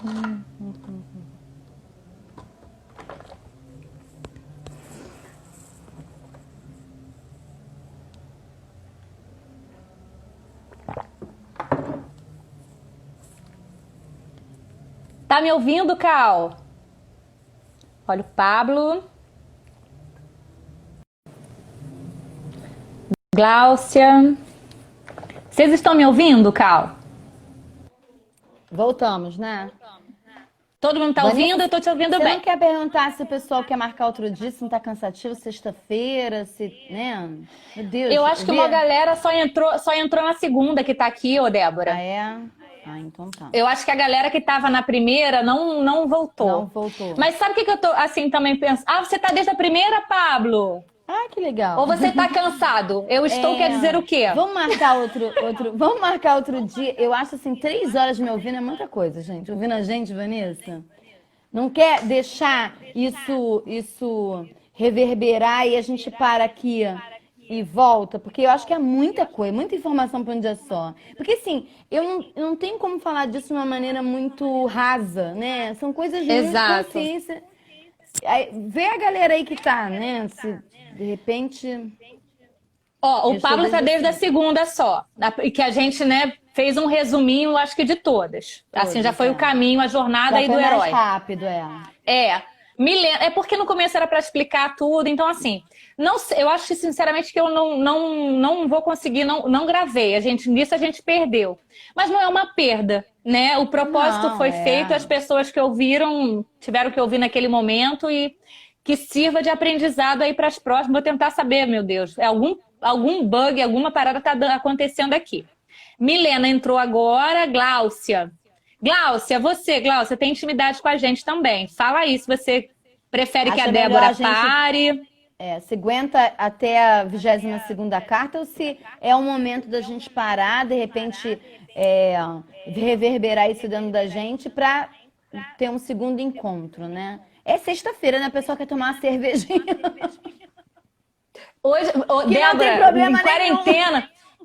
Tá me ouvindo, Cal? Olha o Pablo. Gláucia. Vocês estão me ouvindo, Cal? Voltamos, né? Todo mundo tá ouvindo? Eu tô te ouvindo Você bem. não quer perguntar se o pessoal quer marcar outro dia, se não tá cansativo, sexta-feira, se, né? Meu Deus. Eu acho que uma galera só entrou na segunda que tá aqui, ô Ah, Débora. é? Ah, então tá. Eu acho que a galera que tava na primeira não voltou. Não voltou. Mas sabe o que eu tô assim também pensando? Ah, você tá desde a primeira, Pablo? Ah, que legal. Ou você tá cansado? Eu estou quer dizer o quê? Vamos marcar outro dia. Eu acho assim, 3 horas me ouvindo é muita coisa, gente. Ouvindo a gente, Vanessa. Não quer deixar isso reverberar e a gente para aqui e volta, porque eu acho que é muita coisa, muita informação para um dia só. Porque assim, eu não tenho como falar disso de uma maneira muito rasa, né? São coisas muito Exato. consciência. Aí, vê a galera aí que tá, né? Se de repente. Ó, o Eu sou Pablo tá desde a assim. segunda só. E que a gente, né, fez um resuminho, acho que de todas. Assim, já Todas, foi o caminho, a jornada Já aí foi do mais herói. rápido, é. É porque no começo era para explicar tudo, então assim, não, eu acho sinceramente que eu não vou conseguir, não gravei, nisso a gente perdeu. Mas não é uma perda, né? O propósito Não, foi feito, as pessoas que ouviram tiveram que ouvir naquele momento e que sirva de aprendizado aí para as próximas. Vou tentar saber, meu Deus, algum bug, alguma parada tá acontecendo aqui. Milena entrou agora, Gláucia, Gláucia, tem intimidade com a gente também. Fala aí se você prefere que a Acha melhor Débora a gente pare. se aguenta até a 22ª carta ou se é um momento da gente parar, de repente reverberar isso dentro da gente para ter um segundo encontro, né? É sexta-feira, né? A pessoa quer tomar uma cervejinha. Hoje, Que não tem Débora, problema nenhum.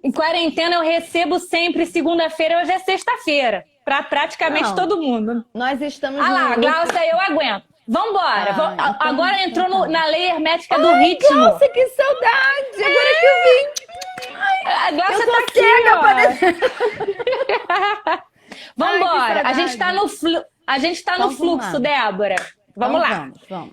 em quarentena eu recebo sempre segunda-feira, hoje é sexta-feira, para praticamente Não, todo mundo. nós estamos Ah lá, no... Gláucia, eu aguento. Vambora. Agora entrou Então tá. na lei hermética do Ai, ritmo. Glaucia, que saudade! Agora que eu vim. A Gláucia Eu sou tá aqui, cega ó. Vambora. Ai, que saudade. A gente tá no Então, vamos fluxo, lá. Débora. Vamos Então, lá. vamos.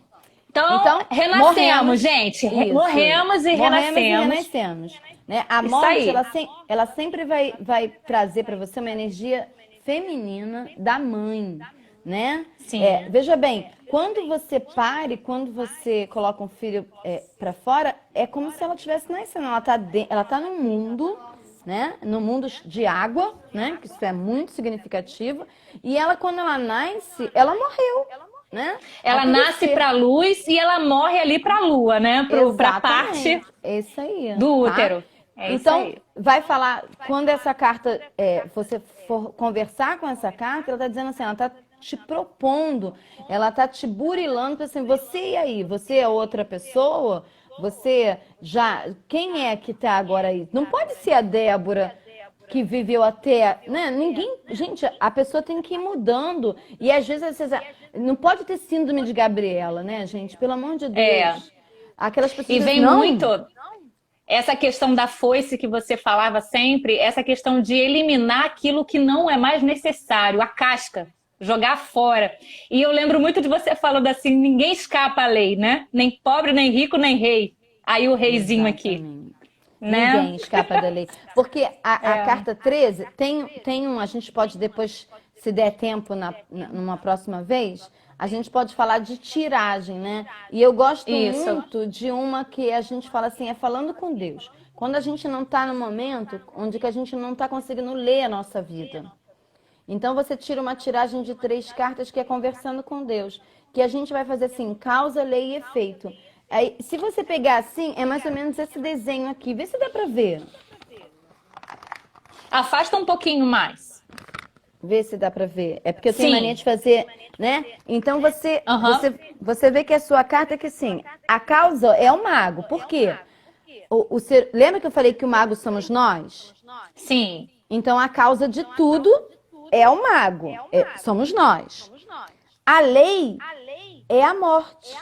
Então, renascemos, gente. Isso. Morremos e renascemos. Né? A Isso morte, aí. ela sempre vai trazer para você uma energia feminina da mãe, né? Sim. Veja bem, quando você pare, quando você coloca um filho para fora, é como se ela estivesse nascendo. Ela tá no mundo, né? No mundo de água, né? Que isso é muito significativo. E ela, quando ela nasce, ela morreu. Né? Ela nasce para a luz e ela morre ali para a lua, né? Para a parte isso aí, do tá? útero. Então, vai falar, quando essa carta, você for conversar com essa carta, ela está dizendo assim, ela está te propondo, ela está te burilando, assim, você e aí? Você é outra pessoa? Você já... Quem é que está agora aí? Não pode ser a Débora que viveu até, né? Ninguém, gente, a pessoa tem que ir mudando e às vezes não pode ter síndrome de Gabriela, né, gente? Pelo amor de Deus. Aquelas pessoas e vem não. muito essa questão da foice que você falava sempre, essa questão de eliminar aquilo que não é mais necessário, a casca, jogar fora. E eu lembro muito de você falando assim, ninguém escapa à lei, né? Nem pobre, nem rico, nem rei. Aí o reizinho aqui. Né? Ninguém escapa da lei. Porque a carta 13 tem a gente pode depois, se der tempo numa próxima vez, a gente pode falar de tiragem, né? E eu gosto muito de uma que a gente fala assim, falando com Deus. Quando a gente não está no momento onde que a gente não está conseguindo ler a nossa vida. Então você tira uma tiragem de 3 cartas que é conversando com Deus. Que a gente vai fazer assim, causa, lei e efeito. Aí, se você pegar assim, é mais ou menos esse desenho aqui. Vê se dá pra ver. Afasta um pouquinho mais. Vê se dá pra ver. É porque eu tenho mania de fazer, né? Então você vê que a sua carta é que assim, a causa é o mago. Por quê? Lembra que eu falei que o mago somos nós? Sim. Então a causa de tudo é o mago, somos nós. A lei é a morte,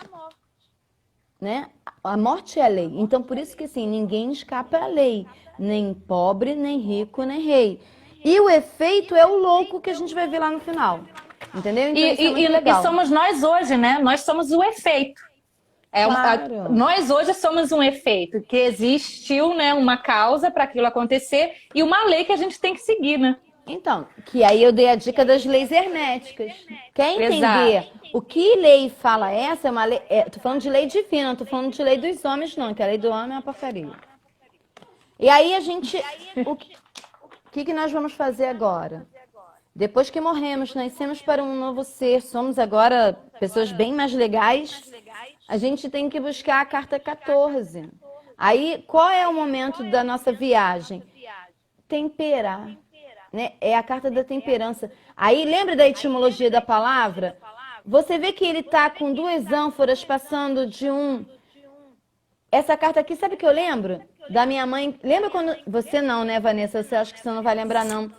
né? A morte é a lei. Então, por isso que assim, ninguém escapa à lei. Nem pobre, nem rico, nem rei. E o efeito é o louco que a gente vai ver lá no final. Entendeu? Então, isso é muito legal. E somos nós hoje, né? Nós somos o efeito. Claro. Nós hoje somos um efeito, que existiu, né, uma causa para aquilo acontecer e uma lei que a gente tem que seguir, né? Então, que aí eu dei a dica das leis herméticas. Quer entender Exato. o que lei fala essa? É uma lei, tô falando de lei divina, não tô falando de lei dos homens, não, que a lei do homem é uma porcaria. E aí o que nós vamos fazer agora? Depois que morremos, nascemos para um novo ser, somos agora pessoas bem mais legais, a gente tem que buscar a carta 14. Aí, qual é o momento da nossa viagem? Temperar, né? É a carta da temperança. Aí, lembra da etimologia da palavra? Você vê que ele está com duas ânforas passando de um... Essa carta aqui, sabe o que eu lembro? Da minha mãe. Lembra quando... Você não, né, Vanessa? Você acha que você não vai lembrar, não.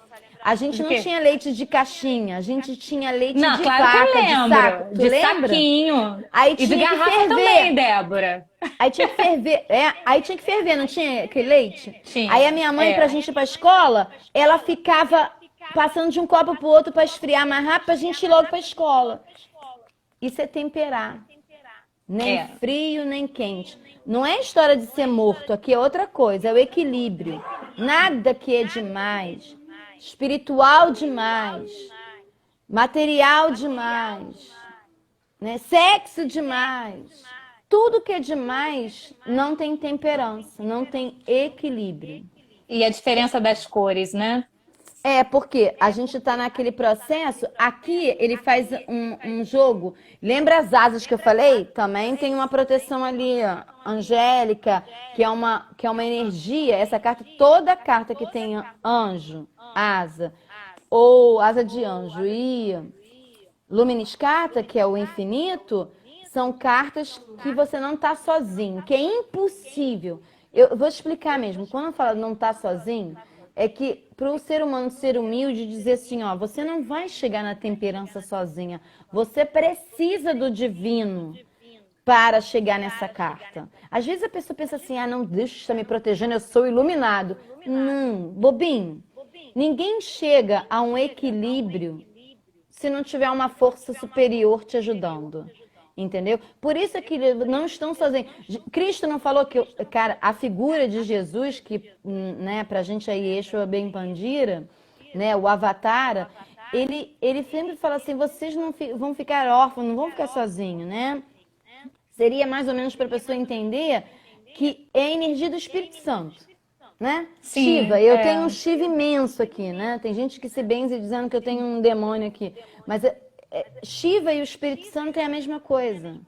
A gente não tinha leite de caixinha, a gente tinha leite de claro vaca, que eu lembro. de saco. Tu de lembra? saquinho. Aí E de tinha que garrafa ferver. também, Débora. Aí tinha que ferver. Aí tinha que ferver, não tinha aquele leite? Tinha. Aí a minha mãe, pra gente ir pra escola, ela ficava passando de um copo pro outro pra esfriar mais rápido pra gente ir logo pra escola. Isso é temperar. Nem frio, nem quente. Não é história de ser morto, aqui é outra coisa, é o equilíbrio. Nada que é demais, espiritual demais, material demais, né? Sexo demais. Tudo que é demais não tem temperança, não tem equilíbrio. E a diferença das cores, né? É, porque a gente está naquele processo, aqui ele faz um jogo. Lembra as asas que eu falei? Também tem uma proteção ali, ó, angélica, que é uma energia. Essa carta, toda carta que tem anjo, asa, ou asa de anjo e Luminis Carta, que é o infinito, são cartas que você não está sozinho, que é impossível. Eu vou explicar mesmo. Quando eu falo não está sozinho, é que para o ser humano ser humilde, dizer assim, ó, você não vai chegar na temperança sozinha. Você precisa do divino para chegar nessa carta. Às vezes a pessoa pensa assim, ah, não, Deus está me protegendo, eu sou iluminado. Não, bobinho. Ninguém chega a um equilíbrio se não tiver uma força superior te ajudando. Entendeu? Por isso é que não estão sozinhos. Cristo não falou que, cara, a figura de Jesus, que, né, pra gente aí, Yeshua Ben Pandira, né, o Avatar, ele sempre fala assim, vocês não vão ficar órfãos, não vão ficar sozinhos, né? Seria mais ou menos para a pessoa entender que é a energia do Espírito Santo, né? Sim, Shiva, eu tenho um Shiva imenso aqui, né? Tem gente que se benze dizendo que eu tenho um demônio aqui, mas Shiva e o Espírito Santo é a mesma coisa,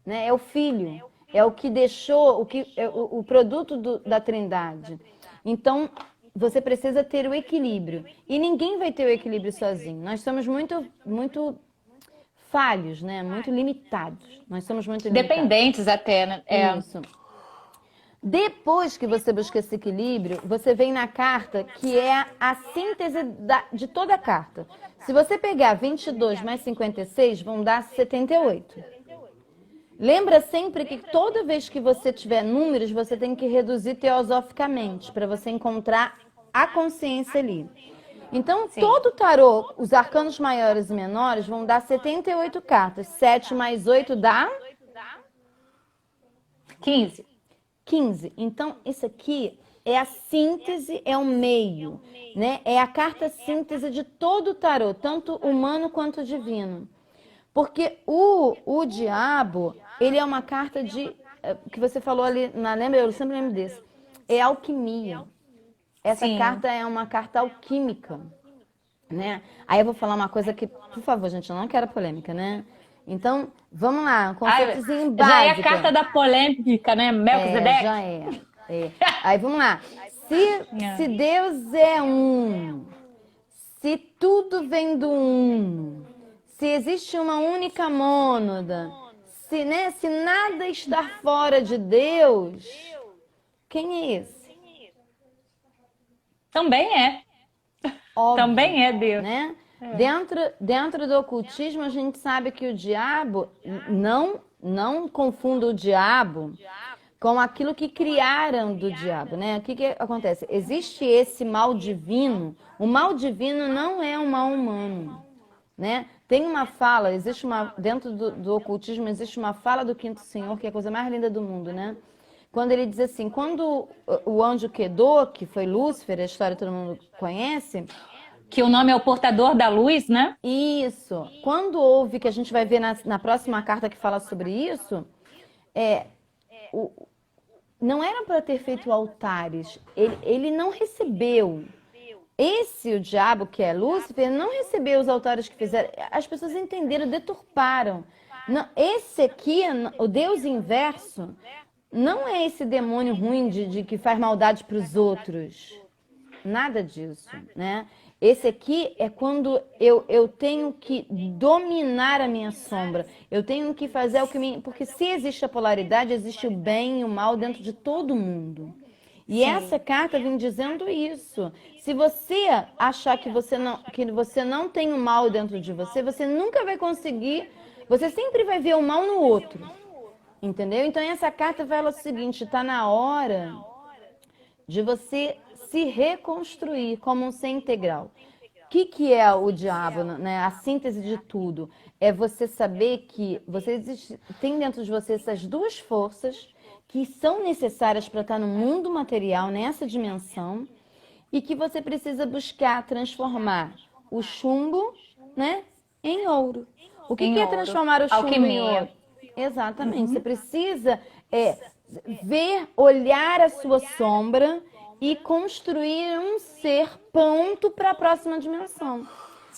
né? É o Filho, é o que deixou, o produto da Trindade. Então, você precisa ter o equilíbrio. E ninguém vai ter o equilíbrio sozinho. Nós somos muito falhos, né? Muito limitados. Nós somos muito limitados. Dependentes até, né? Isso. Depois que você busca esse equilíbrio, você vem na carta que é a síntese de toda a carta. Se você pegar 22 mais 56, vão dar 78. Lembra sempre que toda vez que você tiver números, você tem que reduzir teosoficamente, para você encontrar a consciência ali. Então, todo tarô, os arcanos maiores e menores, vão dar 78 cartas. 7 mais 8 dá? 15. 15. Então, isso aqui é a síntese, é o meio, né? É a carta síntese de todo o tarô, tanto humano quanto divino. Porque o diabo, ele é uma carta que você falou ali, lembra? Eu sempre lembro desse. É alquimia. Essa carta é uma carta alquímica, né? Aí eu vou falar uma coisa que, por favor, gente, eu não quero polêmica, né? Então, vamos lá, um conceitozinho básico. Já é a carta da polêmica, né? Melquisedeque. Já é. Aí vamos lá. Se Deus é um, se tudo vem do um, se existe uma única mônada, se nada está fora de Deus, quem é esse? Também é. óbvio, Também é Deus. né? Dentro do ocultismo, a gente sabe que o diabo, não confunda o diabo com aquilo que criaram do diabo, né? O que acontece? Existe esse mal divino. O mal divino não é um mal humano, né? Tem uma fala, dentro do ocultismo existe uma fala do Quinto Senhor, que é a coisa mais linda do mundo, né? Quando ele diz assim, quando o anjo quedou, que foi Lúcifer, a história todo mundo conhece. Que o nome é o portador da luz, né? Isso. Quando houve, que a gente vai ver na próxima carta que fala sobre isso, não era para ter feito altares. Ele não recebeu. O diabo, que é Lúcifer, não recebeu os altares que fizeram. As pessoas entenderam, deturparam. Não, esse aqui, o Deus inverso, não é esse demônio ruim de que faz maldade para os outros. Nada disso, né? Esse aqui é quando eu tenho que dominar a minha sombra. Eu tenho que fazer o que me... Porque se existe a polaridade, existe o bem e o mal dentro de todo mundo. E essa carta vem dizendo isso. Se você achar que você não tem o mal dentro de você, você nunca vai conseguir... Você sempre vai ver o mal no outro. Entendeu? Então essa carta fala o seguinte, está na hora de você se reconstruir como um ser integral. O que é o diabo, né? A síntese de tudo é você saber que tem dentro de você essas duas forças que são necessárias para estar no mundo material, nessa dimensão, e que você precisa buscar transformar o chumbo, né, em ouro. O que é transformar o chumbo em ouro? Exatamente. Você precisa olhar a sua sombra e construir um ser pronto para a próxima dimensão.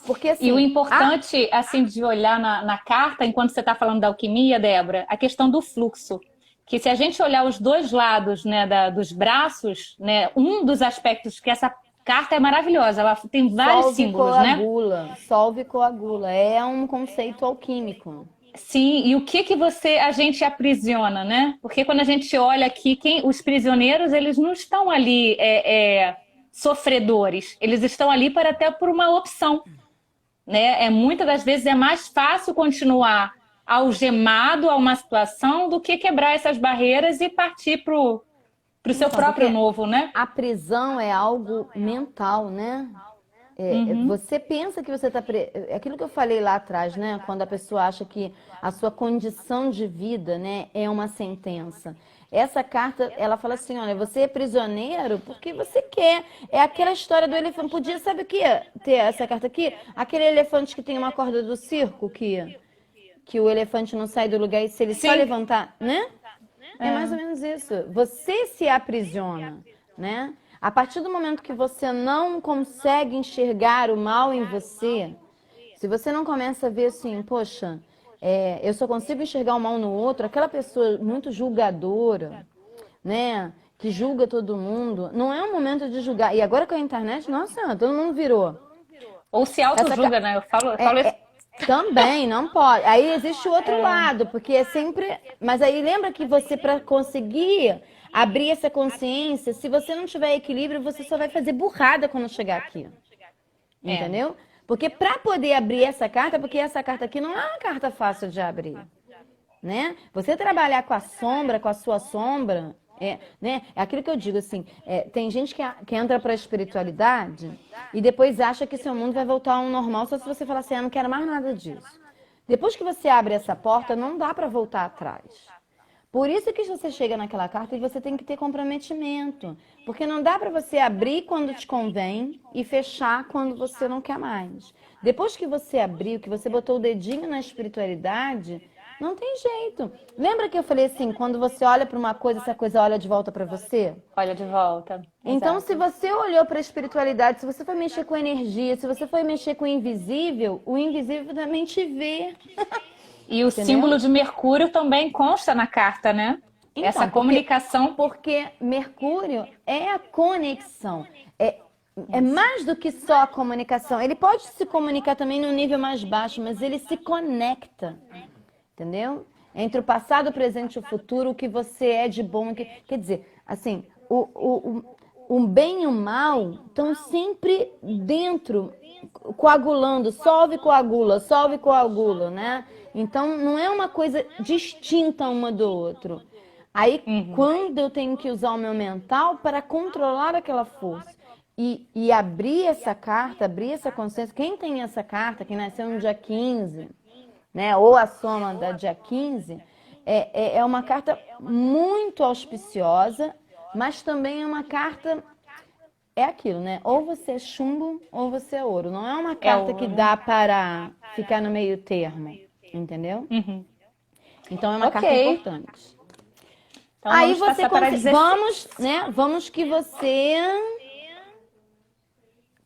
Porque, assim, e o importante, assim, de olhar na carta, enquanto você está falando da alquimia, Débora, a questão do fluxo. Que se a gente olhar os dois lados, né, dos braços, né, um dos aspectos que essa carta é maravilhosa, ela tem vários símbolos, coagula, né? Solve e coagula. É um conceito alquímico. Sim, e o que a gente aprisiona, né? Porque quando a gente olha aqui, os prisioneiros, eles não estão ali sofredores, eles estão ali até por uma opção, né? Muitas das vezes é mais fácil continuar algemado a uma situação do que quebrar essas barreiras e partir para o seu próprio novo, né? A prisão é algo mental, né? Você pensa que você está... É aquilo que eu falei lá atrás, né? Quando a pessoa acha que a sua condição de vida, né, é uma sentença. Essa carta, ela fala assim, olha, você é prisioneiro porque você quer. É aquela história do elefante. Podia, sabe o que? Ter essa carta aqui? Aquele elefante que tem uma corda do circo, que o elefante não sai do lugar e se ele só levantar, né? É mais ou menos isso. Você se aprisiona, né? A partir do momento que você não consegue enxergar o mal em você, se você não começa a ver assim, poxa, eu só consigo enxergar o mal no outro, aquela pessoa muito julgadora, né, que julga todo mundo, não é um momento de julgar. E agora com a internet, nossa, todo mundo virou. Ou se auto-julga, né? Eu falo isso. Também, não pode. Aí existe o outro lado, porque é sempre... Mas aí lembra que você, para conseguir abrir essa consciência, se você não tiver equilíbrio, você só vai fazer burrada quando chegar aqui. Entendeu? Porque para poder abrir essa carta, porque essa carta aqui não é uma carta fácil de abrir, né? Você trabalhar com a sombra, com a sua sombra, né? É aquilo que eu digo assim, tem gente que entra para a espiritualidade e depois acha que seu mundo vai voltar ao normal só se você falar assim, eu não quero mais nada disso. Depois que você abre essa porta, não dá para voltar atrás. Por isso que você chega naquela carta e você tem que ter comprometimento. Porque não dá para você abrir quando te convém e fechar quando você não quer mais. Depois que você abriu, que você botou o dedinho na espiritualidade, não tem jeito. Lembra que eu falei assim, quando você olha para uma coisa, essa coisa olha de volta para você? Olha de volta. Então, se você olhou para a espiritualidade, se você foi mexer com energia, se você foi mexer com o invisível também te vê. E o símbolo de Mercúrio também consta na carta, né? Então, essa comunicação. Porque Mercúrio é a conexão. É mais do que só a comunicação. Ele pode se comunicar também no nível mais baixo, mas ele se conecta. Entendeu? Entre o passado, o presente e o futuro, o que você é de bom. Quer dizer, assim, o bem e o mal estão sempre dentro, coagulando, solve, coagula, né? Então, não é uma coisa distinta uma do outro. Aí, quando eu tenho que usar o meu mental para controlar aquela força e abrir essa carta, abrir essa consciência, quem tem essa carta, quem nasceu no dia 15, né, ou a soma da dia 15, é uma carta muito auspiciosa, mas também é uma carta, é aquilo, né? Ou você é chumbo ou você é ouro. Não é uma carta que dá para ficar no meio termo, entendeu? Então é uma carta importante. Então, aí vamos você para 16. vamos que você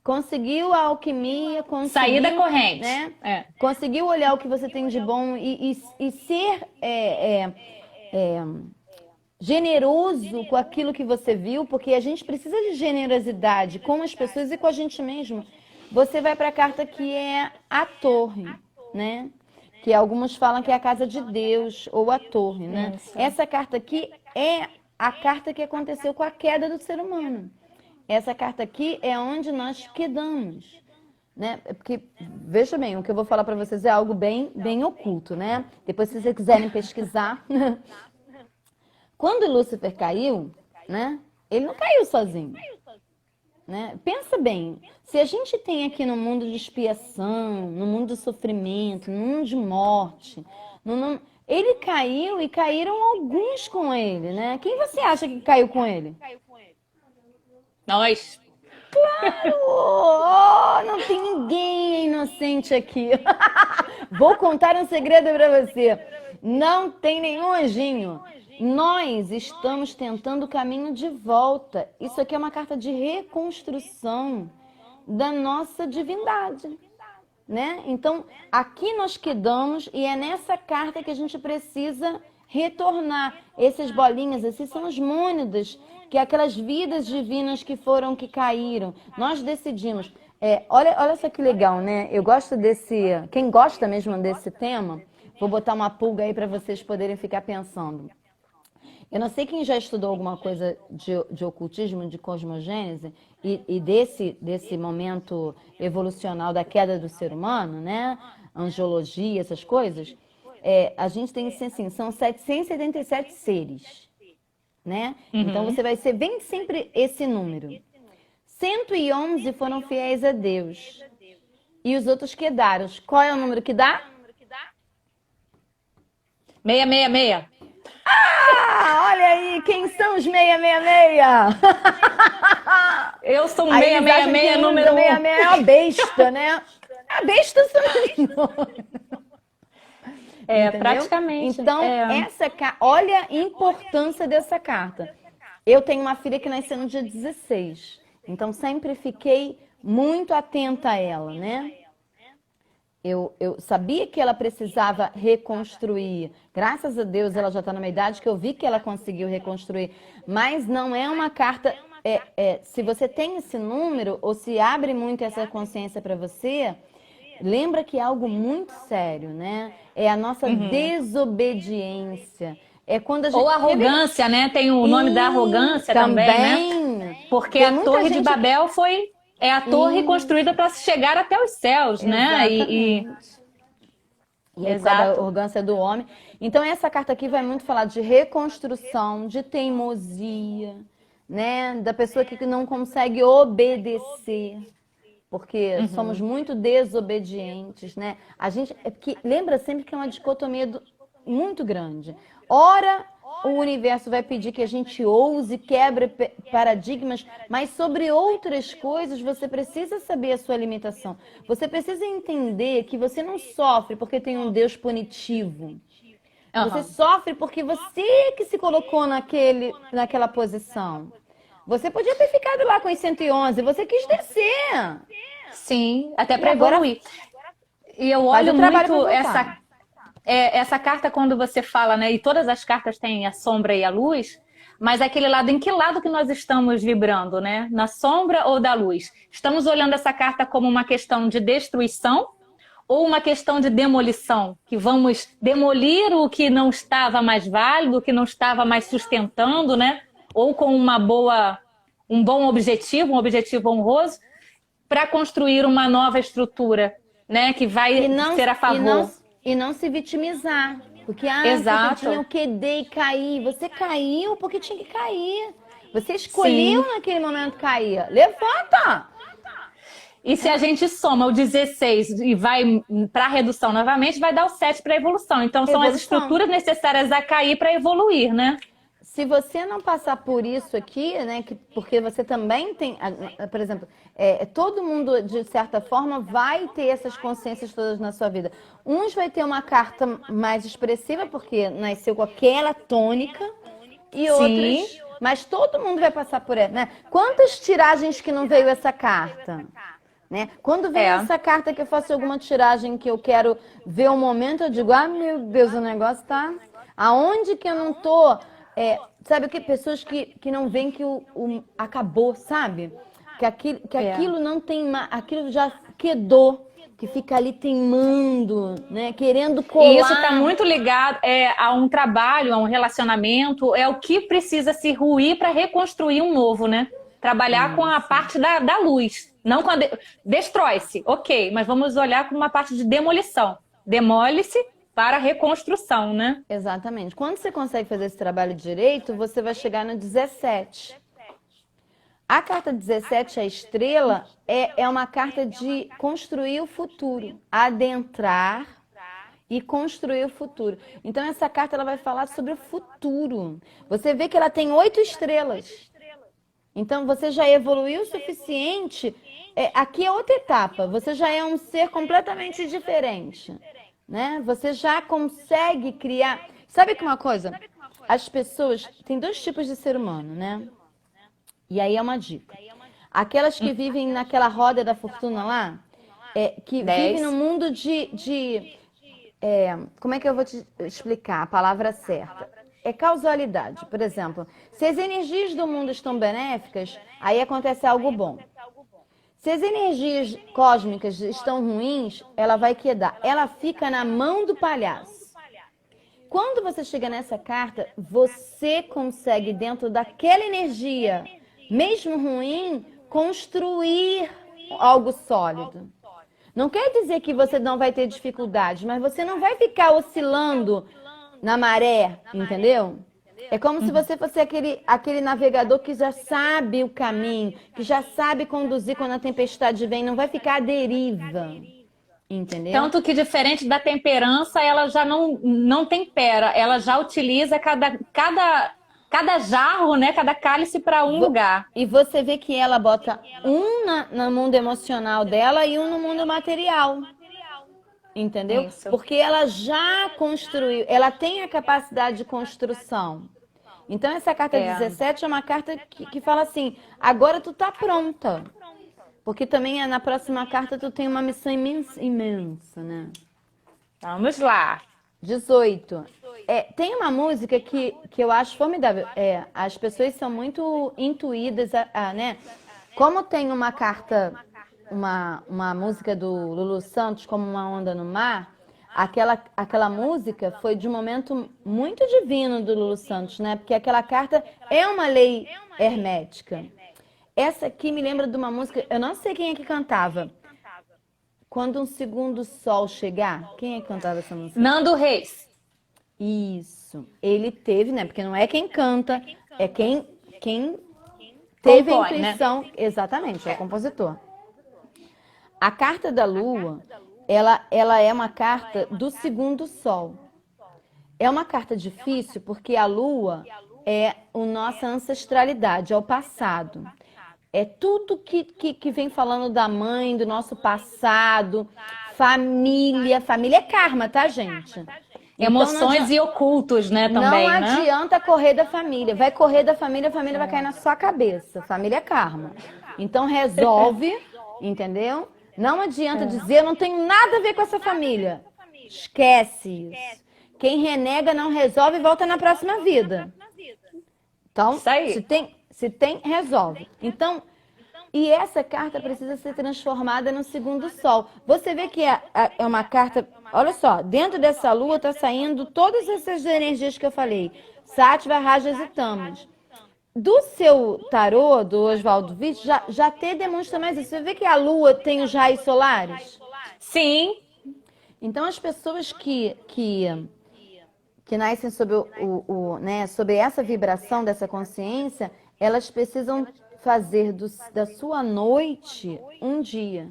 conseguiu a alquimia, Sair da corrente, né? Conseguiu olhar o que você tem de bom e ser generoso com aquilo que você viu, porque a gente precisa de generosidade com as pessoas e com a gente mesmo. Você vai para a carta que é a torre, né? Que alguns falam que é a casa de Deus ou a torre, né? Essa carta aqui é a carta que aconteceu com a queda do ser humano. Essa carta aqui é onde nós quedamos, né? Porque, veja bem, o que eu vou falar para vocês é algo bem oculto, né? Depois, se vocês quiserem pesquisar. Quando Lúcifer caiu, né? Ele não caiu sozinho, né? Pensa bem, se a gente tem aqui no mundo de expiação, no mundo do sofrimento, no mundo de morte, ele caiu e caíram alguns com ele, né? Quem você acha que caiu com ele? Nós. Claro! Oh, não tem ninguém inocente aqui. Vou contar um segredo para você. Não tem nenhum anjinho. Nós estamos tentando o caminho de volta. Isso aqui é uma carta de reconstrução da nossa divindade, né? Então, aqui nós quedamos e é nessa carta que a gente precisa retornar. Essas bolinhas, esses são os mônidas, que é aquelas vidas divinas que caíram. Nós decidimos. Olha só que legal, né? Eu gosto desse... Quem gosta mesmo desse tema, vou botar uma pulga aí para vocês poderem ficar pensando. Eu não sei quem já estudou alguma coisa de ocultismo, de cosmogênese, e desse momento evolucional da queda do ser humano, né? Angiologia, essas coisas. A gente tem assim, são 777 seres, né? Então você vai ser bem sempre esse número. 111 foram fiéis a Deus. E os outros quedaram. Qual é o número que dá? 666. Olha aí, quem são os 666? Eu sou um 666, número 666 é a besta, né? A besta sou eu. Praticamente. Então, olha a importância dessa carta. Eu tenho uma filha que nasceu no dia 16. Então, sempre fiquei muito atenta a ela, né? Eu sabia que ela precisava reconstruir. Graças a Deus, ela já está numa idade que eu vi que ela conseguiu reconstruir. Mas não é uma carta... se você tem esse número, ou se abre muito essa consciência para você, lembra que é algo muito sério, né? É a nossa desobediência. É quando a gente... Ou arrogância, né? Tem o nome da arrogância também, né? Porque a Torre de Babel é a torre construída para chegar até os céus, né? E a arrogância do homem. Então, essa carta aqui vai muito falar de reconstrução, de teimosia, né? Da pessoa que não consegue obedecer, porque somos muito desobedientes, né? A gente, porque lembra sempre que é uma dicotomia muito grande. Ora, o universo vai pedir que a gente ouse, quebre paradigmas, mas sobre outras coisas você precisa saber a sua limitação. Você precisa entender que você não sofre porque tem um Deus punitivo. Você sofre porque você que se colocou naquela posição. Você podia ter ficado lá com os 111, você quis descer. Sim, até para evoluir. E eu olho muito essa carta quando você fala, né? E todas as cartas têm a sombra e a luz, mas é aquele lado, em que lado que nós estamos vibrando, né? Na sombra ou da luz? Estamos olhando essa carta como uma questão de destruição ou uma questão de demolição? Que vamos demolir o que não estava mais válido, o que não estava mais sustentando, né? Ou com uma boa um bom objetivo, um objetivo honroso, para construir uma nova estrutura, né? Que vai ser a favor. E não se vitimizar. Porque, Exato. porque tinha o QD e cair. Você caiu porque tinha que cair. Você escolheu naquele momento cair. Levanta! E se a gente soma o 16 e vai para a redução novamente, vai dar o 7 para a evolução. Então, são as estruturas necessárias a cair para evoluir, né? Se você não passar por isso aqui, né, porque você também tem, por exemplo, todo mundo, de certa forma, vai ter essas consciências todas na sua vida. Uns vai ter uma carta mais expressiva, porque nasceu com aquela tônica, e outros... Mas todo mundo vai passar por ela, né? Quantas tiragens que não veio essa carta? Né? Quando vem essa carta que eu faço alguma tiragem que eu quero ver o momento, eu digo, meu Deus, o negócio tá... Aonde que eu não tô... sabe o que? Pessoas que não veem que acabou, sabe? Que aquilo não tem mais... Aquilo já quedou. Que fica ali teimando, né? Querendo colar. E isso está muito ligado a um trabalho, a um relacionamento. É o que precisa se ruir para reconstruir um novo, né? Trabalhar com a parte da luz. Não com a destrói-se, ok, mas vamos olhar com uma parte de demolição. Demole-se para a reconstrução, né? Exatamente. Quando você consegue fazer esse trabalho direito, você vai chegar no 17. A carta 17, a estrela, é uma carta de construir o futuro, adentrar e construir o futuro. Então, essa carta ela vai falar sobre o futuro. Você vê que ela tem 8 estrelas. Então, você já evoluiu o suficiente. Aqui é outra etapa. Você já é um ser completamente diferente, né? Você já consegue criar... Sabe que uma coisa? As pessoas... Tem 2 tipos de ser humano, né? E aí é uma dica. Aquelas que vivem naquela roda da fortuna lá, que vivem no mundo como é que eu vou te explicar a palavra certa? É causalidade. Por exemplo, se as energias do mundo estão benéficas, aí acontece algo bom. Se as energias cósmicas estão ruins, ela vai quedar. Ela fica na mão do palhaço. Quando você chega nessa carta, você consegue, dentro daquela energia, mesmo ruim, construir algo sólido. Não quer dizer que você não vai ter dificuldades, mas você não vai ficar oscilando na maré, entendeu? É como se você fosse aquele navegador que já sabe o caminho, que já sabe conduzir quando a tempestade vem, não vai ficar à deriva. Entendeu? Tanto que, diferente da temperança, ela já não tempera, ela já utiliza cada jarro, né? Cada cálice para um lugar. E você vê que ela bota um no mundo emocional dela e um no mundo material. Entendeu? Isso. Porque ela já construiu, ela tem a capacidade de construção. Então, essa carta 17 é uma carta que fala assim, agora tu tá pronta. Porque também na próxima carta tu tem uma missão imensa, né? Vamos lá. 18. Tem uma música que eu acho formidável. As pessoas são muito intuídas, né? Como tem uma carta, uma música do Lulu Santos, como Uma Onda no Mar, aquela música foi de um momento muito divino do Lulu Santos, né? Porque aquela carta é uma lei hermética. Essa aqui me lembra de uma música, eu não sei quem é que cantava. Quando um segundo sol chegar, quem é que cantava essa música? Nando Reis. Isso. Ele teve, né? Porque não é quem canta, é quem teve a intuição. Né? Exatamente, é o compositor. A carta da Lua, ela é uma carta do segundo sol. É uma carta difícil porque a Lua é a nossa ancestralidade, é o passado. É tudo que vem falando da mãe, do nosso passado, família. Família é karma, tá, gente? Emoções e ocultos, né, também, não adianta correr da família. Vai correr da família, a família vai cair na sua cabeça. Família é karma. Então resolve, entendeu? Não adianta dizer, eu não tenho nada a ver com essa família. Esquece isso. Quem renega não resolve e volta na próxima vida. Então, se tem, resolve. Então, e essa carta precisa ser transformada no segundo sol. Você vê que é uma carta... Olha só, dentro dessa lua está saindo todas essas energias que eu falei. Sattva, Rajas e Tamas. do seu tarô, do Oswaldo Vitti, já até demonstra mais isso. Você vê que a Lua tem os raios solares? Sim, Então, as pessoas que nascem sob, né, sob essa vibração dessa consciência, elas precisam fazer da sua noite um dia.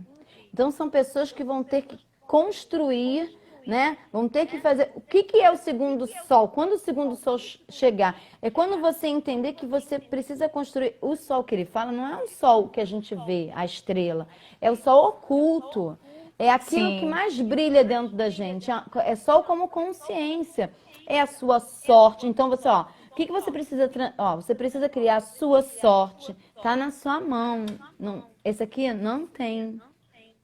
Então, são pessoas que vão ter que construir, né? Vão ter que fazer. O que é o segundo sol? Quando o segundo sol chegar? É quando você entender que você precisa construir. O sol que ele fala não é o sol que a gente vê, a estrela. É o sol oculto. É aquilo que sim. mais brilha dentro da gente. É sol como consciência. É a sua sorte. Então você, ó, o que você precisa, ó, você precisa criar a sua sorte. Tá na sua mão. Não, esse aqui não tem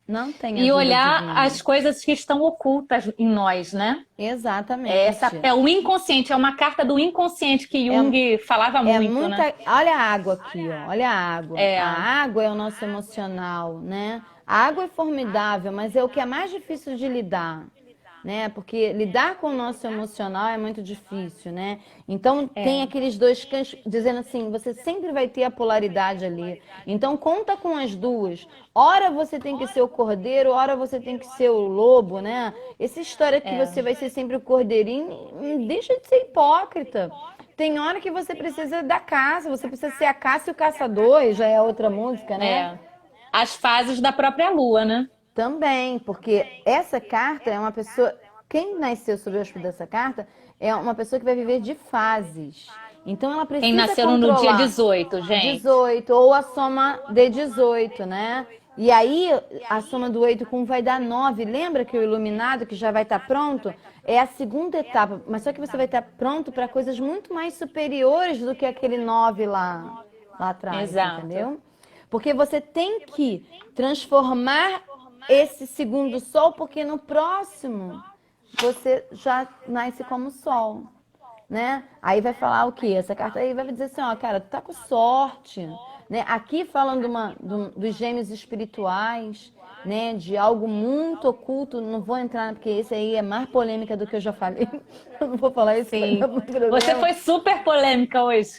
E ajuda olhar divina. as coisas que estão ocultas em nós, né? Exatamente. É o inconsciente, é uma carta do inconsciente que É, Jung falava é muito, né? muita. Olha a água aqui, ó. Olha a água. A É, água é o nosso emocional, né? A água é formidável, mas é o que é mais difícil de lidar, né? Porque lidar com o nosso emocional é muito difícil, né? Então tem é. aqueles dois cães dizendo assim, você sempre vai ter a polaridade ali. Então conta com as duas. Ora você tem que ser o cordeiro, ora você tem que ser o lobo, né? Essa história que É, você vai ser sempre o cordeirinho, deixa de ser hipócrita. Tem hora que você precisa da caça, você precisa ser a caça e o caçador, e já é outra música, né? é. As fases da própria lua, né? Também, porque essa carta é uma pessoa. Quem nasceu sob o aspecto dessa carta é uma pessoa que vai viver de fases. Então ela Quem precisa nasceu no dia controlar 18, gente. 18 ou a soma de 18, né? E aí a soma do 8 com um vai dar 9. Lembra que o iluminado, que já vai estar pronto, é a segunda etapa. Mas só que você vai estar pronto para coisas muito mais superiores do que aquele 9 lá atrás, Exato. entendeu? Porque você tem que transformar esse segundo sol, porque no próximo você já nasce como sol, né? Aí vai falar o quê? Essa carta aí vai dizer assim, ó, cara, tu tá com sorte, né? Aqui falando dos gêmeos espirituais, né? De algo muito oculto, não vou entrar, porque esse aí é mais polêmica do que eu já falei. Eu não vou falar isso, vai dar Sim. muito Você problema. foi super polêmica hoje.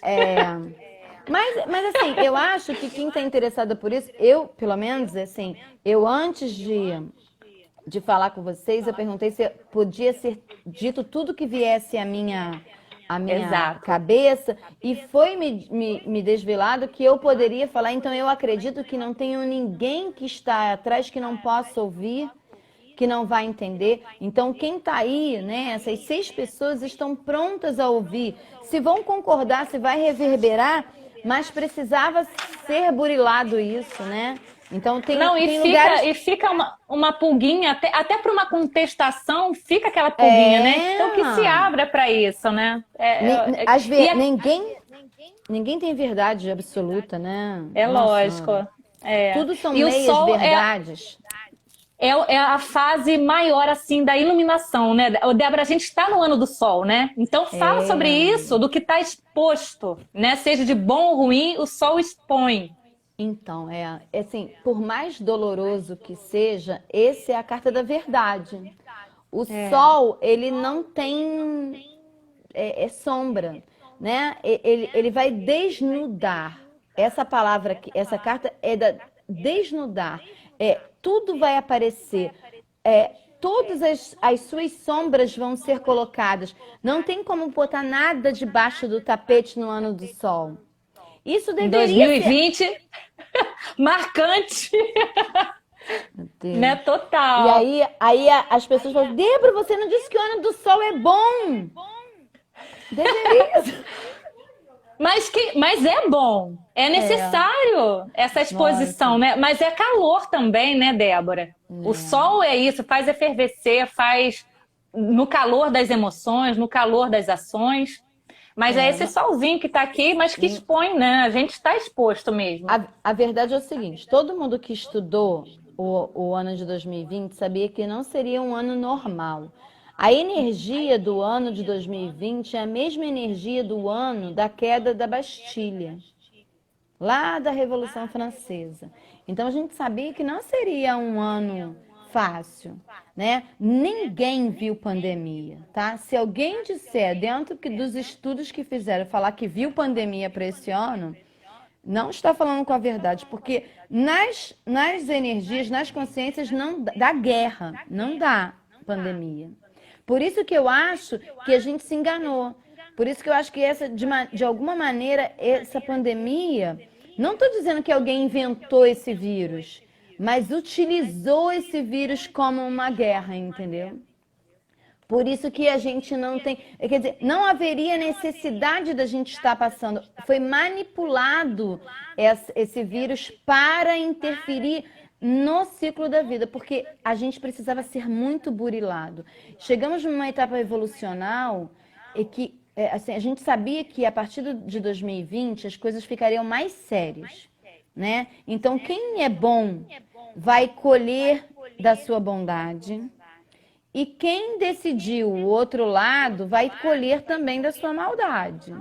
Mas assim, eu acho que quem está interessada por isso, eu, pelo menos, assim, eu antes de falar com vocês, eu perguntei se podia ser dito tudo que viesse à minha Exato. cabeça, e foi me desvelado que eu poderia falar, então eu acredito que não tenho ninguém que está atrás que não possa ouvir, que não vai entender. Então, quem está aí, né, essas 6 pessoas estão prontas a ouvir. Se vão concordar, se vai reverberar, mas precisava ser burilado isso, né? Então, Não, tem lugares. e fica uma pulguinha, até para uma contestação, fica aquela pulguinha, né? É. Então que se abra para isso, né? E Ninguém tem verdade absoluta, né? é Nossa lógico. Senhora. É. Tudo são E o meias sol verdades. é a fase maior, assim, da iluminação, né? Débora, a gente está no ano do sol, né? Então fala sobre É. isso, do que está exposto, né? Seja de bom ou ruim, o sol expõe. Então, é assim, por mais doloroso que seja, esse é a carta da verdade. O É. sol, ele não tem sombra, né? Ele vai desnudar. Essa palavra aqui, essa carta é da desnudar. Tudo vai aparecer. Todas as suas sombras vão ser colocadas. Não tem como botar nada debaixo do tapete no ano do sol. Isso Em deveria ser. 2020, marcante, Meu né? Deus. E Total. aí as pessoas falam, Débora, você não disse que o ano do sol é bom. Deveria. Mas é bom, é necessário essa exposição, Nossa. né? Mas é calor também, né, Débora? O É. sol é isso, faz efervescer, faz no calor das emoções, no calor das ações. Mas é esse Não, solzinho que está aqui, mas que expõe, né? A gente está exposto mesmo. a verdade é o seguinte: todo mundo que estudou o ano de 2020 sabia que não seria um ano normal. A energia do ano de 2020 é a mesma energia do ano da queda da Bastilha, lá da Revolução Francesa. Então a gente sabia que não seria um ano fácil, né? Ninguém viu pandemia, tá? Se alguém disser dentro dos estudos que fizeram falar que viu pandemia para esse ano, não está falando com a verdade, porque nas energias, nas consciências não dá guerra, não dá pandemia. Por isso que eu acho que a gente se enganou. Por isso que eu acho que de alguma maneira, essa pandemia, não estou dizendo que alguém inventou esse vírus, mas utilizou esse vírus como uma guerra, entendeu? Por isso que a gente não tem... Quer dizer, não haveria necessidade da gente estar passando. Foi manipulado esse vírus para interferir no ciclo da vida, porque a gente precisava ser muito burilado. Chegamos numa etapa evolucional e que assim, a gente sabia que a partir de 2020 as coisas ficariam mais sérias, né? Então, quem é bom vai colher da sua bondade. E quem decidiu o outro lado vai colher também da sua maldade.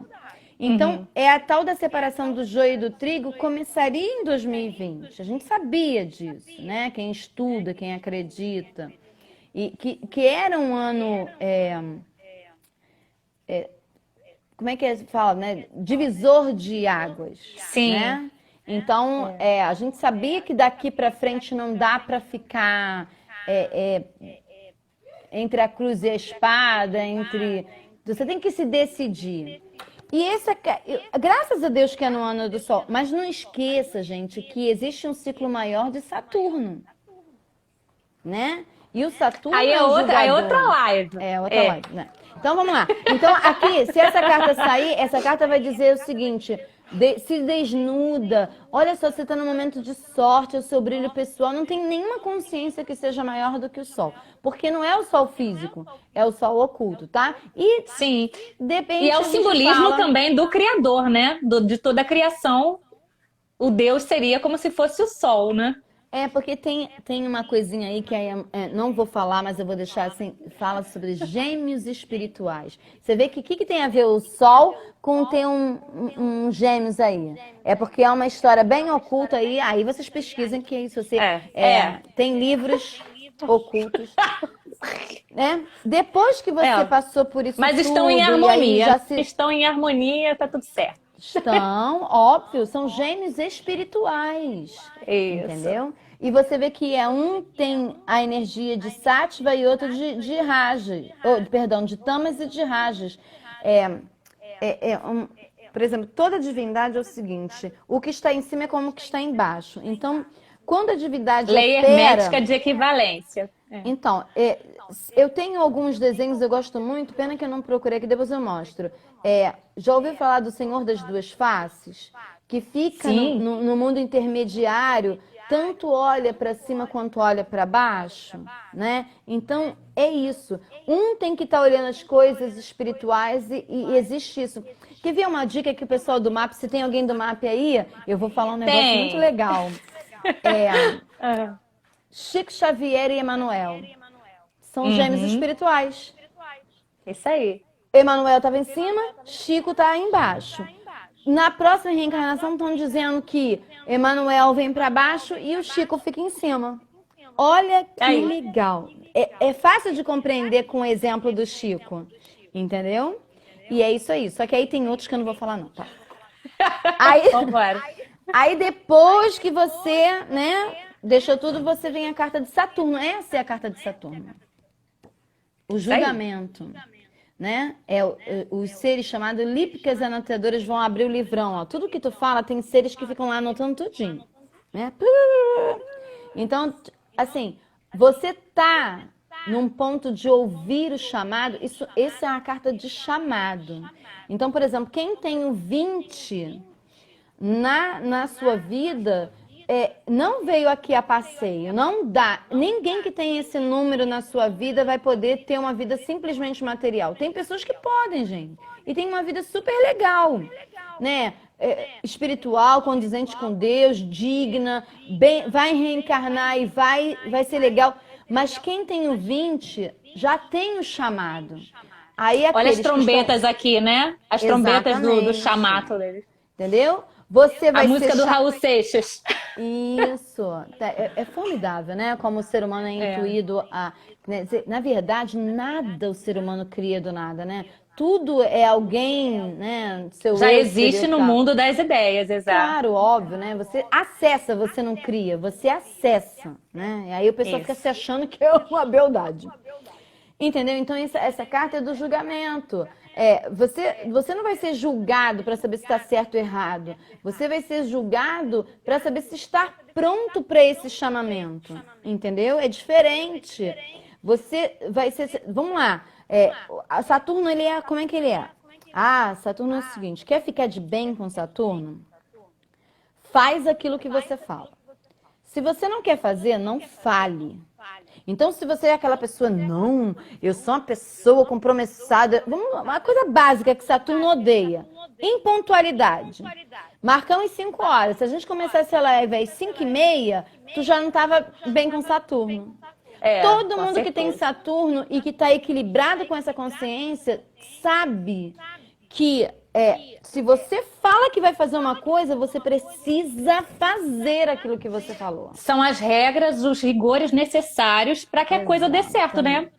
Então, é a tal da separação do joio e do trigo começaria em 2020. A gente sabia disso, né? Quem estuda, quem acredita. E que era um ano... como é que fala, né? Divisor de águas. Sim. Né? Então, a gente sabia que daqui para frente não dá para ficar... entre a cruz e a espada, você tem que se decidir. E graças a Deus que é no ano do Sol, mas não esqueça, gente, que existe um ciclo maior de Saturno, né? E o Saturno aí é outra live. É outra live, né? Então vamos lá. Então aqui, se essa carta sair, essa carta vai dizer o seguinte: se desnuda. Olha só, você está num momento de sorte, o seu brilho pessoal não tem nenhuma consciência que seja maior do que o Sol. Porque não é o Sol físico, é o Sol oculto, tá? E sim. Depende, e é o simbolismo também do Criador, né? De toda a criação. O Deus seria como se fosse o Sol, né? Porque tem uma coisinha aí que não vou falar, mas eu vou deixar assim, fala sobre gêmeos espirituais. Você vê que o que tem a ver o Sol com ter um gêmeos aí? É porque é uma história bem oculta aí vocês pesquisem que isso você tem livros ocultos. Né? Depois que você passou por isso mas tudo, estão em harmonia, estão em harmonia, tá tudo certo. Estão, óbvio, são gêmeos espirituais. Isso. Entendeu? E você vê que um tem a energia de Sattva e outro de Rajas. Perdão, de Tamas e de Rajas. Por exemplo, toda divindade é o seguinte: o que está em cima é como o que está embaixo. Então, quando a divindade Lei opera... hermética de equivalência. Então, eu tenho alguns desenhos, eu gosto muito, pena que eu não procurei, que depois eu mostro. Já ouviu falar do Senhor das Duas Faces? Que fica no mundo intermediário, tanto olha para cima quanto olha para baixo, né? Então, é isso. Um tem que estar olhando as coisas espirituais e existe isso. Quer ver uma dica que o pessoal do MAP, se tem alguém do MAP aí, eu vou falar um negócio muito legal. Chico Xavier e Emanuel são gêmeos espirituais. Isso aí. Emanuel estava em cima, Chico está embaixo. Na próxima reencarnação estão dizendo que Emanuel vem para baixo e o Chico fica em cima. Olha que legal. É fácil de compreender com o exemplo do Chico, entendeu? E é isso aí. Só que aí tem outros que eu não vou falar não, tá? Aí depois que você, né, deixou tudo, você vem a carta de Saturno. Essa é a carta de Saturno. O julgamento. Né? Os seres chamados lípicas anotadoras vão abrir o livrão. Ó. Tudo que tu fala, tem seres que ficam lá anotando tudinho. Né? Então, assim, você tá num ponto de ouvir o chamado. Essa é uma carta de chamado. Então, por exemplo, quem tem o 20 na sua vida... não veio aqui a passeio, não dá. Ninguém que tem esse número na sua vida vai poder ter uma vida simplesmente material. Tem pessoas que podem, gente, e tem uma vida super legal, né? Espiritual, condizente com Deus, digna, vai reencarnar e vai ser legal. Mas quem tem o 20 já tem o chamado. Aí olha as trombetas aqui, né? As trombetas do chamado deles. Entendeu? Você A vai música ser do Raul Seixas. Isso, é formidável, né? Como o ser humano é intuído a, né? Na verdade, nada o ser humano cria do nada, né? Tudo é alguém, né? Seu Já eu existe no exterior. mundo das ideias, exato. Claro, óbvio, né? Você acessa, você não cria, você acessa, né? E aí o pessoal fica se Isso. achando que é uma beldade. Entendeu? Então, essa carta é do julgamento. Você não vai ser julgado para saber se está certo ou errado. Você vai ser julgado para saber se está pronto para esse chamamento. Entendeu? É diferente. Você vai ser. Vamos lá. A Saturno, ele é. Como é que ele é? Ah, Saturno é o seguinte: quer ficar de bem com Saturno? Faz aquilo que você fala. Se você não quer fazer, não fale. Então, se você é aquela pessoa, não, eu sou uma pessoa compromissada. Uma coisa básica que Saturno odeia: impontualidade. Marcamos 5 horas. Se a gente começasse a live às 5h30, tu já não estava bem com Saturno. Todo Com mundo que tem certeza. Saturno e que está equilibrado com essa consciência sabe que se você fala que vai fazer uma coisa, você precisa fazer aquilo que você falou. São as regras, os rigores necessários para que a coisa dê certo, né?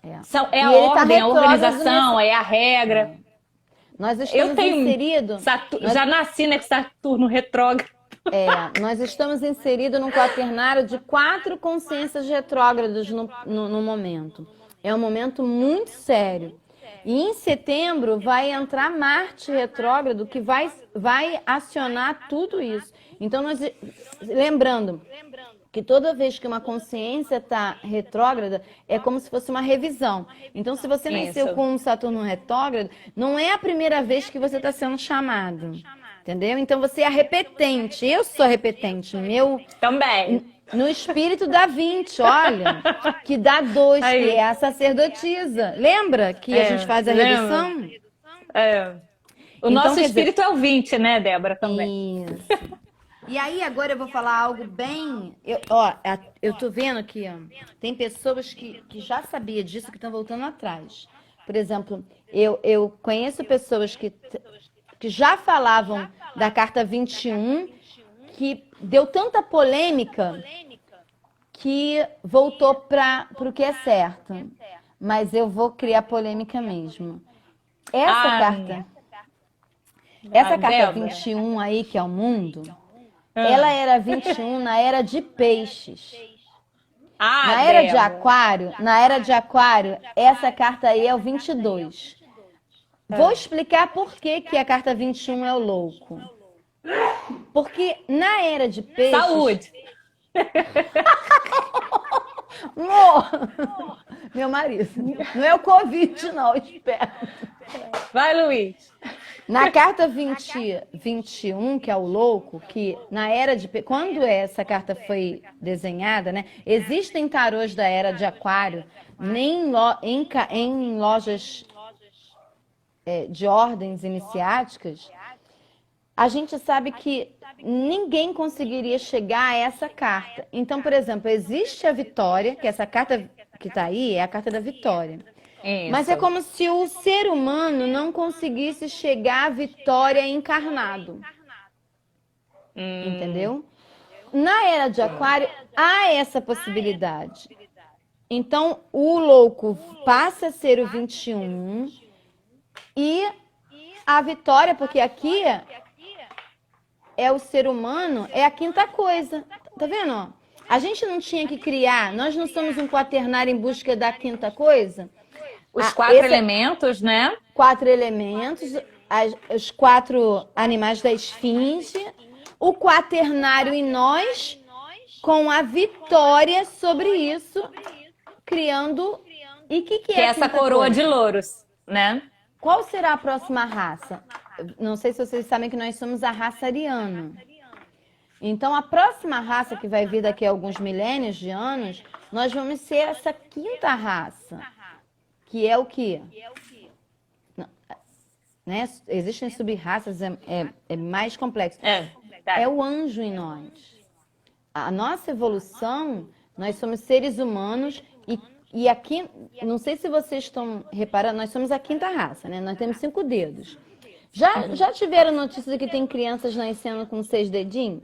É E a ele está ordem, a retrógrado organização, é a regra. Nós Eu estamos tenho inseridos. já nasci nesse Saturno retrógrado. Nós estamos inseridos num quaternário de 4 consciências retrógradas no momento. É um momento muito sério. E em setembro vai entrar Marte retrógrado, que vai acionar tudo isso. Então, lembrando que toda vez que uma consciência está retrógrada, é como se fosse uma revisão. Então, se você nasceu Isso. com um Saturno retrógrado, não é a primeira vez que você está sendo chamado. Entendeu? Então, você é repetente. Eu sou repetente. Também. No espírito dá 20, olha, que dá 2, Aí. que é a sacerdotisa. Lembra que a gente faz a lembra? redução? O Então, nosso quer dizer, espírito é o 20, né, Débora? Também. Isso. E aí, agora eu vou falar algo bem. Eu tô vendo aqui, ó, tem pessoas que já sabiam disso que estão voltando atrás. Por exemplo, eu conheço pessoas que já falavam da carta 21, que deu tanta polêmica que voltou para o que é certo. Mas eu vou criar polêmica mesmo. Essa carta Débora. 21 aí, que é o mundo, ela era 21 na era de peixes. Na era de aquário, essa carta aí é o 22. Vou explicar por que a carta 21 é o louco. Porque na era de peixes... Saúde! Meu marido. Não é o Covid, não, espera. Vai, Luiz. Na carta 21, que é o louco, que na era de... Quando essa carta foi desenhada, né? Existem tarôs da era de aquário, nem em lojas de ordens iniciáticas. A gente sabe que ninguém conseguiria chegar a essa carta. Então, por exemplo, existe a vitória, que essa carta que está aí é a carta da vitória. Isso. Mas é como se o ser humano não conseguisse chegar à vitória encarnado. Entendeu? Na era de aquário, há essa possibilidade. Então, o louco passa a ser o 21 e a vitória, porque aqui é o ser humano, é a quinta coisa. Tá vendo? A gente não tinha que criar, nós não somos um quaternário em busca da quinta coisa. Os 4 elementos, né? 4 elementos, os 4 animais da esfinge, o quaternário em nós, com a vitória sobre isso, criando... E o que é essa coroa de louros, né? Qual será a próxima raça? Não sei se vocês sabem que nós somos a raça ariana. Então, a próxima raça que vai vir daqui a alguns milênios de anos, nós vamos ser essa quinta raça. Que é o quê? Né? Existem sub-raças, é mais complexo. É o anjo em nós. A nossa evolução, nós somos seres humanos e aqui, não sei se vocês estão reparando, nós somos a quinta raça, né? Nós temos 5 dedos. Já tiveram notícia de que tem crianças nascendo com 6 dedinhos?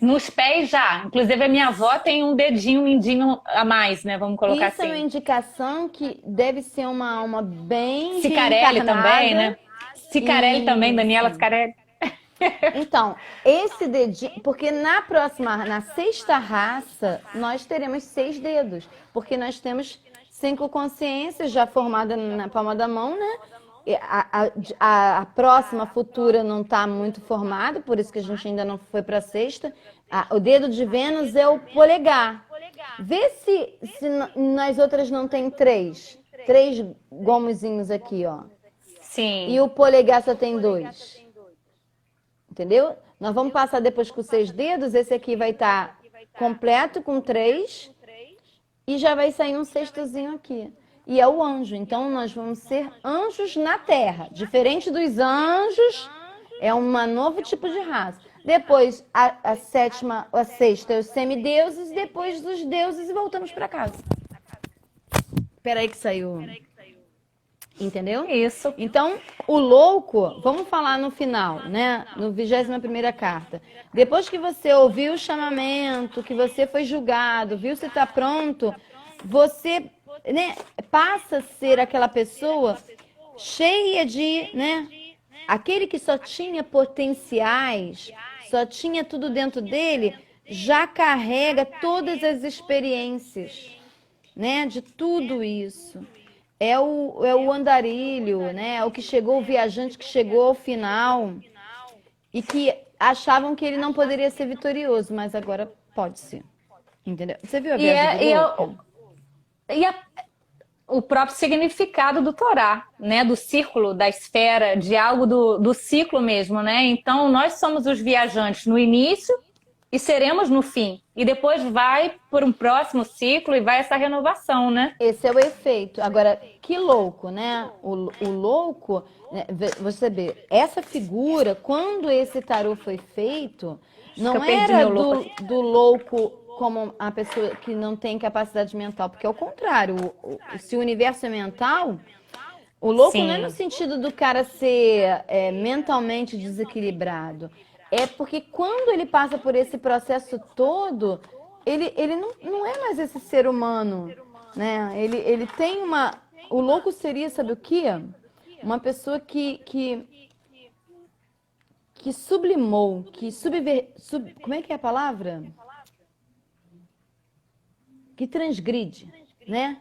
Nos pés já. Inclusive, a minha avó tem um dedinho, um mindinho a mais, né? Vamos colocar Isso é uma assim. indicação que deve ser uma alma bem Cicarelli reencarnada. também, né? Cicarelli também, Daniela Isso. Cicarelli. Então, esse dedinho, porque na sexta raça, nós teremos 6 dedos, porque nós temos 5 consciências já formadas na palma da mão, né? E a próxima futura não está muito formada, por isso que a gente ainda não foi para a sexta. O dedo de Vênus é o polegar. Vê se nas outras não tem 3. 3 gomozinhos aqui, ó. Sim. E o polegar só tem 2. Entendeu? Nós vamos passar depois com 6 dedos. Esse aqui vai estar completo com 3. E já vai sair um sextozinho aqui. E é o anjo. Então, nós vamos ser anjos na Terra. Diferente dos anjos, é um novo tipo de raça. Depois, a sexta é os semideuses. Depois dos deuses e voltamos para casa. Espera aí que saiu. Entendeu? Isso. Então, o louco, vamos falar no final, né? No 21ª carta. Depois que você ouviu o chamamento, que você foi julgado, viu se está pronto, você, né, passa a ser aquela pessoa cheia de, né? Aquele que só tinha potenciais, só tinha tudo dentro dele, já carrega todas as experiências, né? De tudo isso. É o andarilho, né? É o que chegou, o viajante que chegou ao final e que achavam que ele não poderia ser vitorioso, mas agora pode ser. Entendeu? Você viu a viagem do louco? O próprio significado do Torá, né? Do círculo, da esfera, de algo do ciclo mesmo, né? Então, nós somos os viajantes no início e seremos no fim. E depois vai por um próximo ciclo e vai essa renovação, né? Esse é o efeito. Agora, que louco, né? O louco, né? Você vê, essa figura, quando esse tarô foi feito, não era do louco como a pessoa que não tem capacidade mental, porque é o contrário. Se o universo é mental, o louco Sim. não é no sentido do cara ser mentalmente desequilibrado. É porque quando ele passa por esse processo todo, ele não é mais esse ser humano, né? Ele tem uma... O louco seria, sabe o quê? Uma pessoa que sublimou, que como é que é a palavra? Que transgride, né?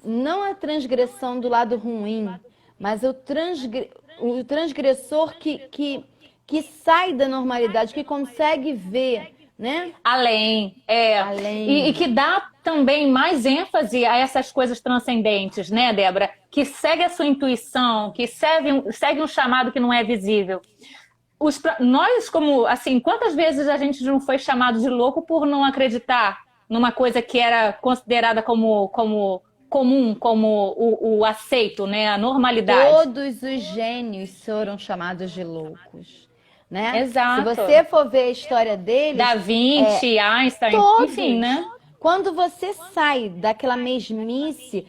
Não a transgressão do lado ruim, mas o transgressor que sai da normalidade, que consegue ver, né? Além. Além. E que dá também mais ênfase a essas coisas transcendentes, né, Débora? Que segue a sua intuição, que segue um chamado que não é visível. Nós, como, assim, quantas vezes a gente não foi chamado de louco por não acreditar numa coisa que era considerada como comum, como o aceito, né? A normalidade. Todos os gênios foram chamados de loucos, né? Exato. Se você for ver a história deles... Da Vinci, Einstein, todos. enfim, né? Quando você sai daquela mesmice,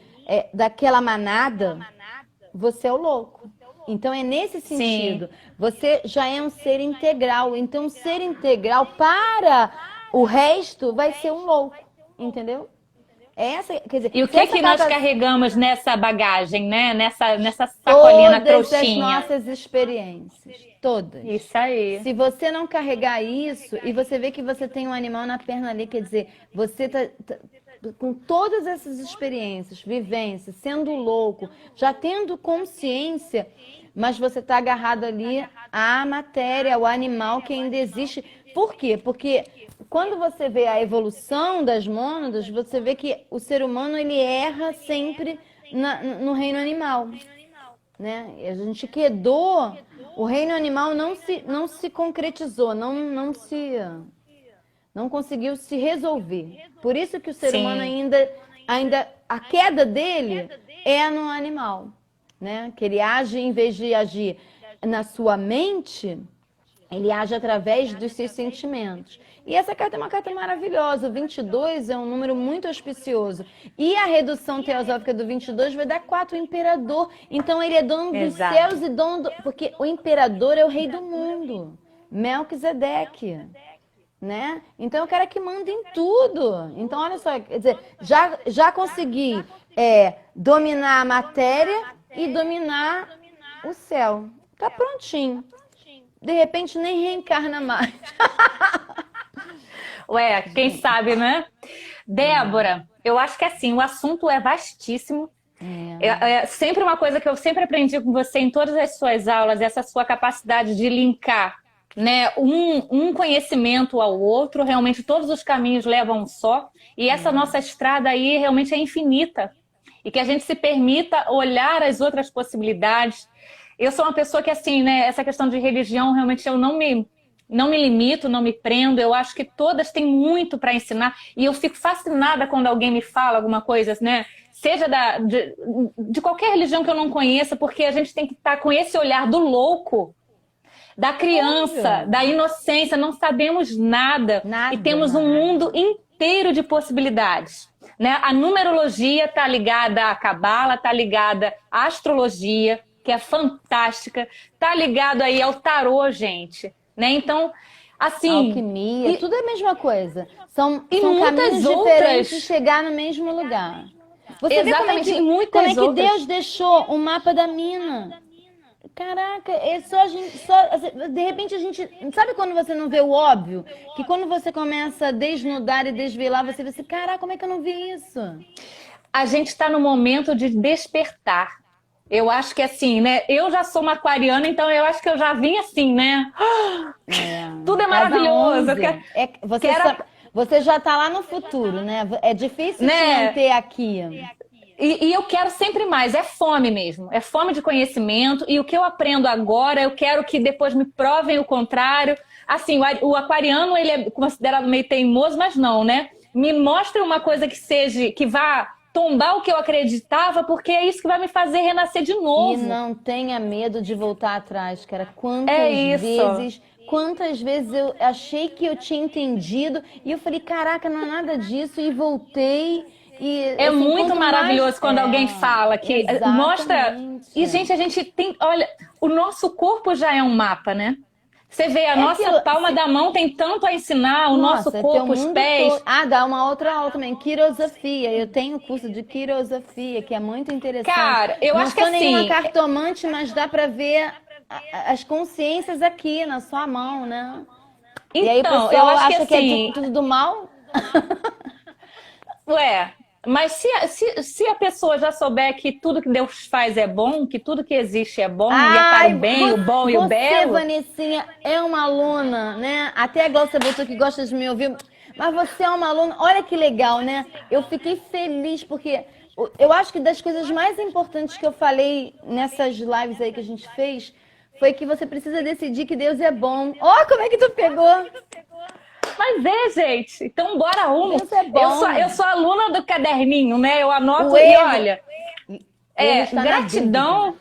daquela manada, você é o louco. Então é nesse sentido. Sim. Você já é um ser integral. Então, ser integral para o resto vai ser um louco, entendeu? Quer dizer, e o que nós carregamos nessa bagagem, né? Nessa sacolinha, na trouxinha? Todas as nossas experiências. Todas. Isso aí. Se você não carregar isso, e você vê que você tem um animal na perna ali, quer dizer, você tá com todas essas experiências, vivências, sendo louco, já tendo consciência, mas você está agarrado ali à matéria, ao animal que ainda existe. Por quê? Porque quando você vê a evolução das mônadas, você vê que o ser humano ele erra sempre no reino animal, né? E a gente quedou, o reino animal não se concretizou, não conseguiu se resolver. Por isso que o ser humano ainda a queda dele é no animal, né? Que ele age, em vez de agir na sua mente, Ele age através dos seus sentimentos. E essa carta é uma carta maravilhosa. O 22 é um número muito auspicioso. E a redução teosófica do 22 vai dar 4, o imperador. Então ele é dono dos céus e dono do... Porque o imperador é o rei do mundo. Melquisedeque. Né? Então é o cara que manda em tudo. Então olha só, quer dizer, já consegui dominar a matéria e dominar o céu. Tá prontinho. De repente nem reencarna mais. Ué, quem sabe, né? Débora, eu acho que assim, o assunto é vastíssimo. É sempre uma coisa que eu sempre aprendi com você em todas as suas aulas, essa sua capacidade de linkar, né, um conhecimento ao outro. Realmente todos os caminhos levam a um só. E essa nossa estrada aí realmente é infinita. E que a gente se permita olhar as outras possibilidades. Eu sou uma pessoa que, assim, né, essa questão de religião, realmente eu não me limito, não me prendo. Eu acho que todas têm muito para ensinar. E eu fico fascinada quando alguém me fala alguma coisa, né? Seja de qualquer religião que eu não conheça, porque a gente tem que estar com esse olhar do louco, da criança, da inocência. Não sabemos nada. E temos um mundo inteiro de possibilidades. Né? A numerologia está ligada à cabala, está ligada à astrologia, que é fantástica, tá ligado aí ao tarô, gente, né? Então, assim... Alquimia, tudo é a mesma coisa. São caminhos diferentes de chegar no mesmo lugar. Você exatamente, vê como é que Deus deixou o mapa da mina? Caraca, de repente a gente... Sabe quando você não vê o óbvio? Que quando você começa a desnudar e desvelar, você vê assim, caraca, como é que eu não vi isso? A gente está no momento de despertar. Eu acho que assim, né? Eu já sou uma aquariana, então eu acho que eu já vim assim, né? Tudo é maravilhoso. Você já tá lá no futuro, né? É difícil te manter aqui. E eu quero sempre mais. É fome mesmo. É fome de conhecimento. E o que eu aprendo agora, eu quero que depois me provem o contrário. Assim, o aquariano, ele é considerado meio teimoso, mas não, né? Me mostre uma coisa que vá tombar o que eu acreditava, porque é isso que vai me fazer renascer de novo. E não tenha medo de voltar atrás, cara. Quantas vezes eu achei que eu tinha entendido e eu falei, caraca, não é nada disso, e voltei. E, é assim, muito maravilhoso quando alguém fala que mostra. E, gente, a gente tem. Olha, o nosso corpo já é um mapa, né? Você vê, a nossa palma da mão tem tanto a ensinar, o nosso corpo, os pés. Dá uma outra aula também, quirosofia. Eu tenho curso de quirosofia, que é muito interessante. Cara, eu acho que assim... Não sou nenhuma cartomante, mas dá pra ver as consciências aqui na sua mão, né? Então, e aí o pessoal eu acho acha que assim... é tudo do mal. Ué... Mas se a pessoa já souber que tudo que Deus faz é bom, que tudo que existe é bom, e é para o bem, o bom e o belo... Você, Vanessinha, é uma aluna, né? Até a Glaucia botou que gosta de me ouvir. Mas você é uma aluna, olha que legal, né? Eu fiquei feliz, porque eu acho que das coisas mais importantes que eu falei nessas lives aí que a gente fez, foi que você precisa decidir que Deus é bom. Ó, como é que tu pegou? Mas gente, então bora uma. Isso é bom. Eu sou aluna do caderninho, né? Eu anoto e olha, gratidão.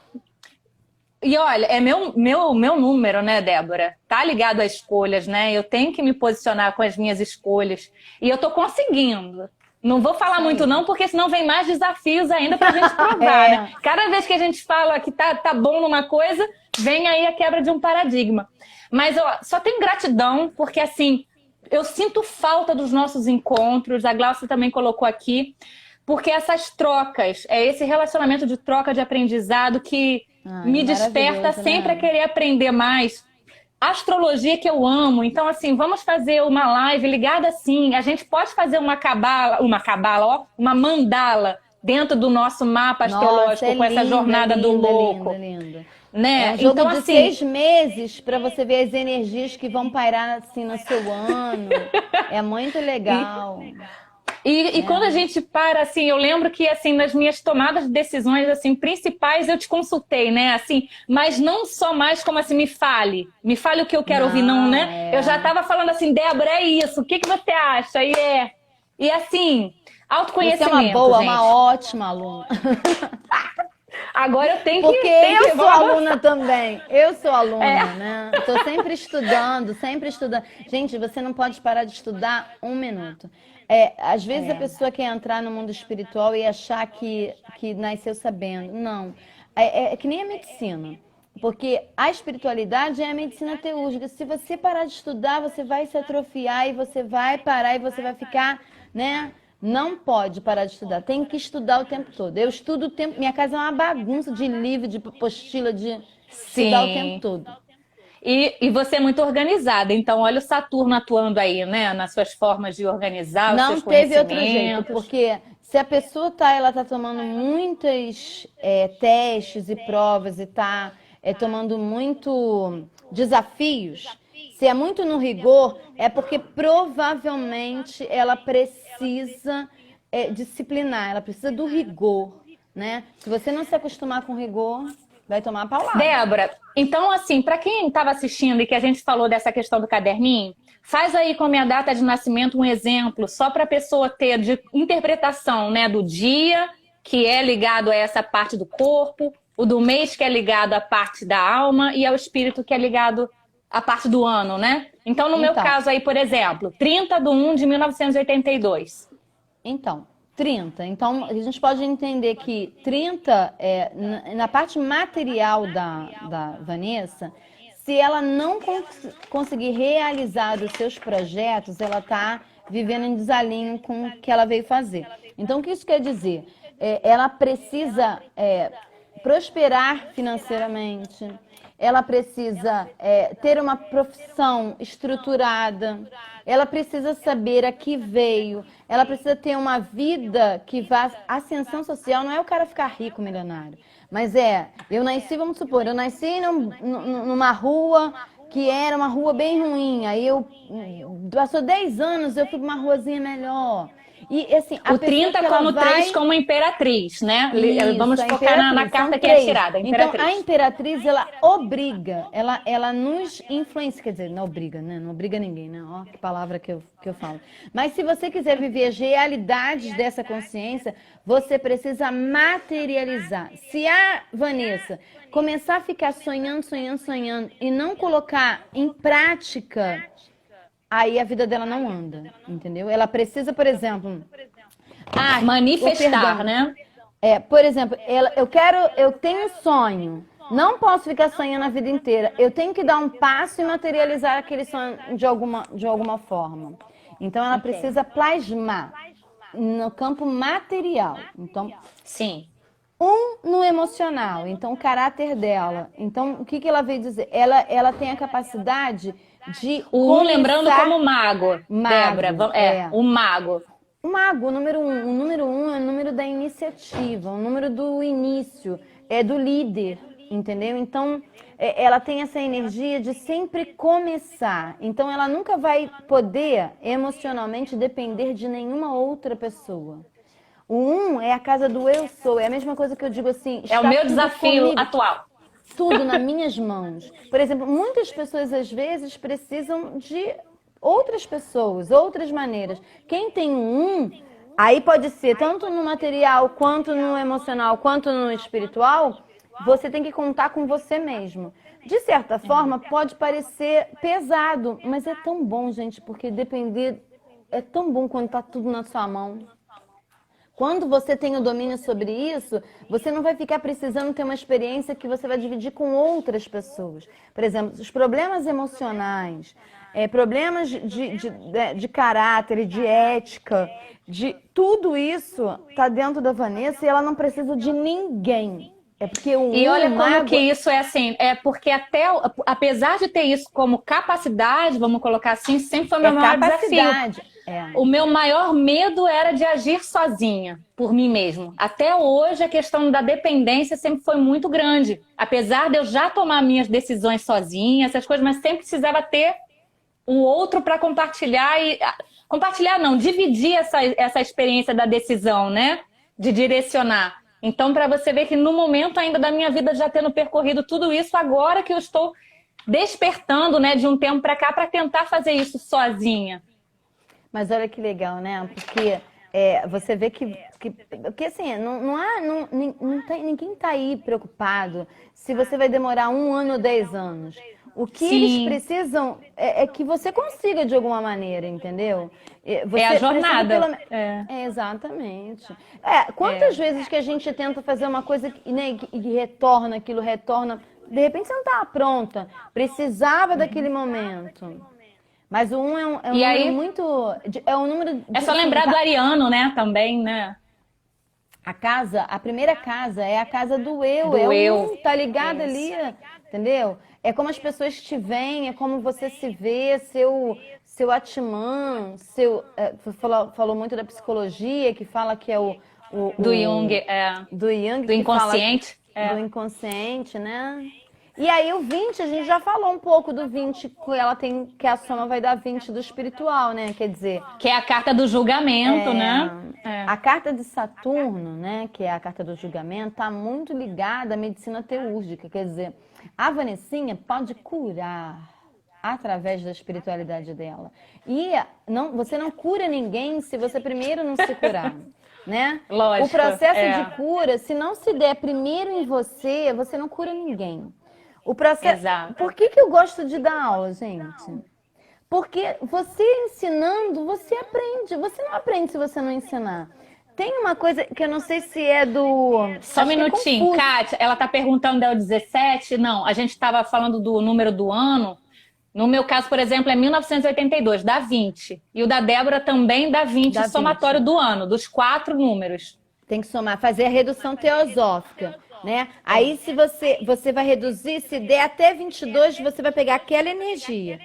E olha, é meu número, né, Débora? Tá ligado a escolhas, né? Eu tenho que me posicionar com as minhas escolhas. E eu tô conseguindo. Não vou falar muito não, porque senão vem mais desafios ainda pra gente provar, né? Cada vez que a gente fala que tá bom numa coisa, vem aí a quebra de um paradigma. Mas eu só tenho gratidão, porque assim... Eu sinto falta dos nossos encontros, a Glaucia também colocou aqui, porque essas trocas, esse relacionamento de troca de aprendizado que me desperta sempre a querer aprender mais. Astrologia que eu amo, então assim, vamos fazer uma live ligada assim, a gente pode fazer uma mandala dentro do nosso mapa astrológico, com essa jornada do louco. Linda. Né? É um jogo de 6 meses para você ver as energias que vão pairar assim no seu ano. É muito legal. E quando a gente para, assim, eu lembro que assim, nas minhas tomadas de decisões assim, principais eu te consultei, né? Assim, mas não só mais como assim, me fale o que eu quero ouvir, não, né? Eu já estava falando assim, Débora, é isso, o que você acha? E assim, autoconhecimento, você é uma boa, gente. uma ótima aluna. Agora eu tenho Porque que eu sou aluna também. Eu sou aluna, É. né? Estou sempre estudando, sempre estudando. Gente, você não pode parar de estudar um minuto. Às vezes a pessoa quer entrar no mundo espiritual e achar que nasceu sabendo. Não. É que nem a medicina. Porque a espiritualidade é a medicina teúrgica. Se você parar de estudar, você vai se atrofiar e você vai parar e você vai ficar, né? Não pode parar de estudar. Tem que estudar o tempo todo. Eu estudo o tempo. Minha casa é uma bagunça de livro, de apostila, de estudar o tempo Sim. todo. E você é muito organizada, então olha o Saturno atuando aí, né? Nas suas formas de organizar os Não seus teve outro jeito, conhecimentos. porque se a pessoa ela tá tomando muitos testes e provas e tá tomando muito desafios, se é muito no rigor, é porque provavelmente ela precisa disciplinar, ela precisa do rigor, né? Se você não se acostumar com rigor, vai tomar paulada. Débora, então assim, para quem estava assistindo e que a gente falou dessa questão do caderninho, faz aí com a minha data de nascimento um exemplo, só para a pessoa ter de interpretação, né, do dia, que é ligado a essa parte do corpo, o do mês, que é ligado à parte da alma, e ao espírito, que é ligado à parte do ano, né? Então, no meu Então, caso aí, por exemplo, 30/1 de 1982. Então, 30. Então, a gente pode entender que 30, na parte material da Vanessa, se ela não conseguir realizar os seus projetos, ela está vivendo em desalinho com o que ela veio fazer. Então, o que isso quer dizer? Ela precisa prosperar financeiramente, ela precisa ter uma profissão estruturada, ela precisa saber a que veio, ela precisa ter uma vida que vá. Ascensão social não é o cara ficar rico, milionário, mas eu nasci, vamos supor, eu nasci numa rua que era uma rua bem ruim, aí passou 10 anos, eu fui para uma ruazinha melhor. E assim, a O pessoa 30 que ela como vai 3 como imperatriz, né? Vamos isso, a focar na imperatriz, são carta que é três. tirada, a Então, a imperatriz. imperatriz, ela obriga, ela nos influencia, quer dizer, não obriga, né? Não obriga ninguém, né? Ó, que palavra que eu falo. Mas se você quiser viver as realidades dessa consciência, você precisa materializar. Se a Vanessa começar a ficar sonhando, sonhando, sonhando e não colocar em prática, aí a vida dela não anda, entendeu? Ela precisa, por exemplo, Manifestar, né? Por exemplo, eu tenho um sonho. Não posso ficar sonhando a vida inteira. Eu tenho que dar um passo e materializar aquele sonho de alguma forma. Então, ela precisa plasmar no campo material. Então, Sim. no emocional. Então, o caráter dela. Então, o que ela veio dizer? Ela tem a capacidade de Lembrando como mago, Débora. O mago. O mago, o número 1. O número 1 é o número da iniciativa, o número do início, do líder, entendeu? Então, ela tem essa energia de sempre começar. Então, ela nunca vai poder emocionalmente depender de nenhuma outra pessoa. O 1 é a casa do eu sou. É a mesma coisa que eu digo assim. É o meu desafio atual. Tudo nas minhas mãos. Por exemplo, muitas pessoas às vezes precisam de outras pessoas, outras maneiras. Quem tem aí pode ser tanto no material, quanto no emocional, quanto no espiritual, você tem que contar com você mesmo. De certa forma, pode parecer pesado, mas é tão bom, gente, porque depender é tão bom quando tá tudo na sua mão. Quando você tem o domínio sobre isso, você não vai ficar precisando ter uma experiência que você vai dividir com outras pessoas. Por exemplo, os problemas emocionais, problemas de caráter, de ética, de tudo isso está dentro da Vanessa e ela não precisa de ninguém. É porque e olha como que isso é assim, porque apesar de ter isso como capacidade, vamos colocar assim, sempre foi o meu maior desafio. O meu maior medo era de agir sozinha, por mim mesmo. Até hoje, a questão da dependência sempre foi muito grande. Apesar de eu já tomar minhas decisões sozinha, essas coisas, mas sempre precisava ter o outro para compartilhar compartilhar não, dividir essa experiência da decisão, né? De direcionar. Então, para você ver que no momento ainda da minha vida, já tendo percorrido tudo isso, agora que eu estou despertando, né, de um tempo para cá, para tentar fazer isso sozinha. Mas olha que legal, né? Porque você vê que assim, ninguém tá aí preocupado se você vai demorar 1 ano ou 10 anos. O que eles Sim, precisam é que você consiga de alguma maneira, entendeu? é a Você precisa jornada. exatamente. É. Quantas vezes que a gente tenta fazer uma coisa né, que retorna, aquilo retorna, de repente você não estava pronta, precisava daquele momento. Mas o 1 é um E número aí, muito. É um número é de. só Assim, lembrar do Ariano, né, também, né? a primeira casa é a casa do eu, é Do o eu. um, tá ligado ali, Isso. entendeu? É como as pessoas te veem, é como você se vê, seu Atman, falou muito da psicologia, que fala que é Do Jung, do Jung, do que fala inconsciente. do inconsciente, né? E aí o 20 a gente já falou um pouco do 20 que a soma vai dar 20 do espiritual, né? Quer dizer, Que é a carta do julgamento, é, né? É. a carta de Saturno, né, que é a carta do julgamento, está muito ligada à medicina teúrgica. Quer dizer, a Vanessinha pode curar através da espiritualidade dela. E você não cura ninguém se você primeiro não se curar, né? O Lógico, processo de cura, se não se der primeiro em você, você não cura ninguém. O processo. exato. Por que eu gosto de dar aula, gente? Porque você ensinando, você aprende. Você não aprende se você não ensinar. Tem uma coisa que eu não sei se é do. Só um Acho que é minutinho, Confúcio. Kátia, ela tá perguntando é o 17? Não, a gente estava falando do número do ano. No meu caso, por exemplo, é 1982, dá 20. E o da Débora também dá 20, Da 20. somatório do ano, dos 4 números. Tem que somar, fazer a redução teosófica, né? Aí se você vai reduzir, se der até 22, você vai pegar aquela energia.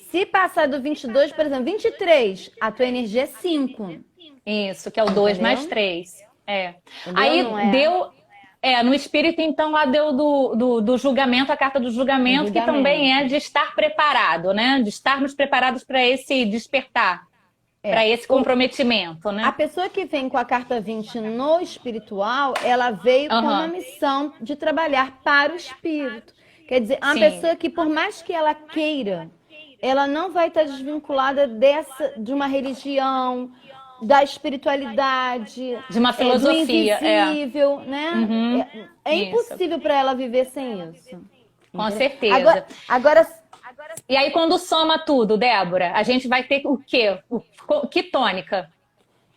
Se passar do 22, por exemplo, 23, a tua energia é 5. Isso, que é o 2 Entendeu? mais 3. É. Entendeu? Aí Não é? deu. No espírito, então, lá deu do julgamento, a carta do julgamento, que também é de estar preparado, né? De estarmos preparados para esse despertar, para esse comprometimento, A né? pessoa que vem com a carta 20 no espiritual, ela veio com uma missão de trabalhar para o espírito. Quer dizer, uma Sim. pessoa que, por mais que ela queira, ela não vai estar desvinculada de uma religião, da espiritualidade, De uma filosofia, do invisível, né? É isso. impossível para ela viver sem isso. Com Entendeu? certeza. Agora, E aí, quando soma tudo, Débora, a gente vai ter o quê? Que tônica?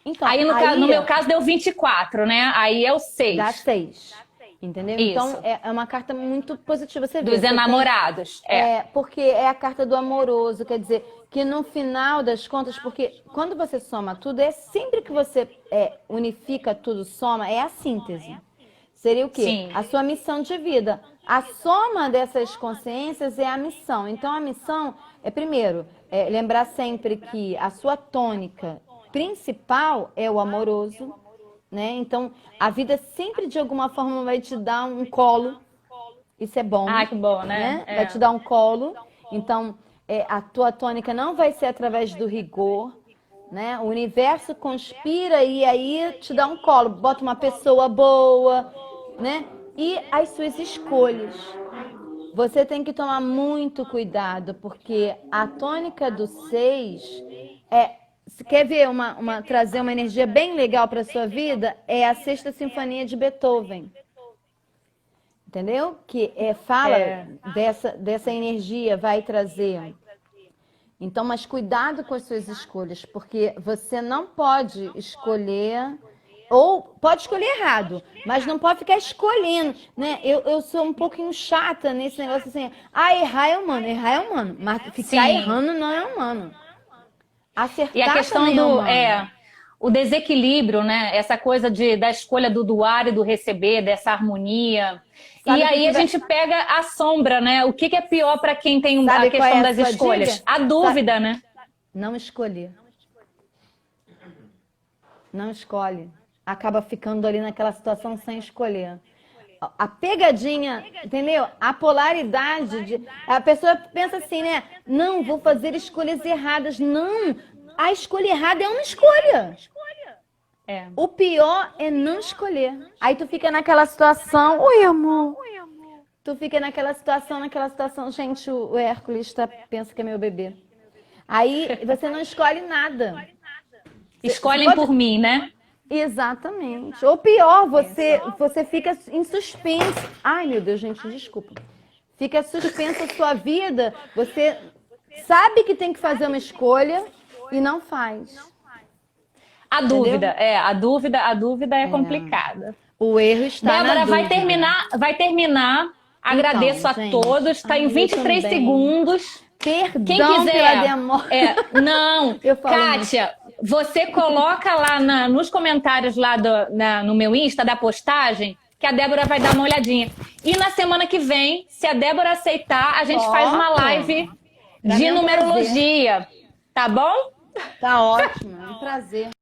então, Aí, no meu caso, deu 24, né? Aí é o 6. dá 6. Entendeu? Isso. Então, é uma carta muito positiva. Você vê, Dos você enamorados. porque é a carta do amoroso. Quer dizer, que no final das contas, porque quando você soma tudo, é sempre que você unifica tudo, soma, é a síntese. Seria o quê? Sim. A sua missão de vida. A soma dessas consciências é a missão. Então, a missão é, primeiro, lembrar sempre que a sua tônica principal é o amoroso, né? Então, a vida sempre, de alguma forma, vai te dar um colo. Isso é bom. Ah, que bom, né? Vai te dar um colo. Então, a tua tônica não vai ser através do rigor, né? O universo conspira e aí te dá um colo. Bota uma pessoa boa, né? E as suas escolhas. Você tem que tomar muito cuidado, porque a tônica do 6 se quer ver trazer uma energia bem legal para sua vida, é a Sexta Sinfonia de Beethoven. Entendeu? Que fala dessa energia, vai trazer. Então, mas cuidado com as suas escolhas, porque você não pode escolher, ou pode escolher errado, mas não pode ficar escolhendo, né? Eu sou um pouquinho chata nesse negócio assim, errar é humano, mas ficar errando não é humano. Acertar e a questão do o desequilíbrio, né? Essa coisa da escolha do doar e do receber, dessa harmonia. Sabe e aí a gente pega a sombra, né? O que é pior para quem tem a questão das escolhas? Dica? A dúvida, né? Não escolher. Não escolhe. Acaba ficando ali naquela situação sem escolher. A pegadinha, entendeu? A polaridade. A pessoa pensa assim, né? Não, vou fazer escolhas erradas. Não, a escolha errada é uma escolha. O pior é não escolher. Aí tu fica naquela situação. Oi, amor. Tu fica naquela situação. Gente, o Hércules pensa que é meu bebê. Aí você não escolhe nada. Escolhem pode- por mim, né? Exatamente. Ou pior, você fica em suspenso. Ai, meu Deus, gente, desculpa. Fica suspensa a sua vida. Você sabe que tem que fazer uma escolha e não faz. A Entendeu? a dúvida é complicada. O erro está Débora, na vai dúvida. terminar. Agradeço a gente, todos. Está em eu 23 também. segundos. Perdão Quem pela quiser. demora. Não, Eu falo Kátia, você coloca lá nos comentários lá no meu Insta da postagem que a Débora vai dar uma olhadinha. E na semana que vem, se a Débora aceitar, a gente faz uma live Pra de mim é um numerologia. Tá bom? Tá ótimo, é um prazer.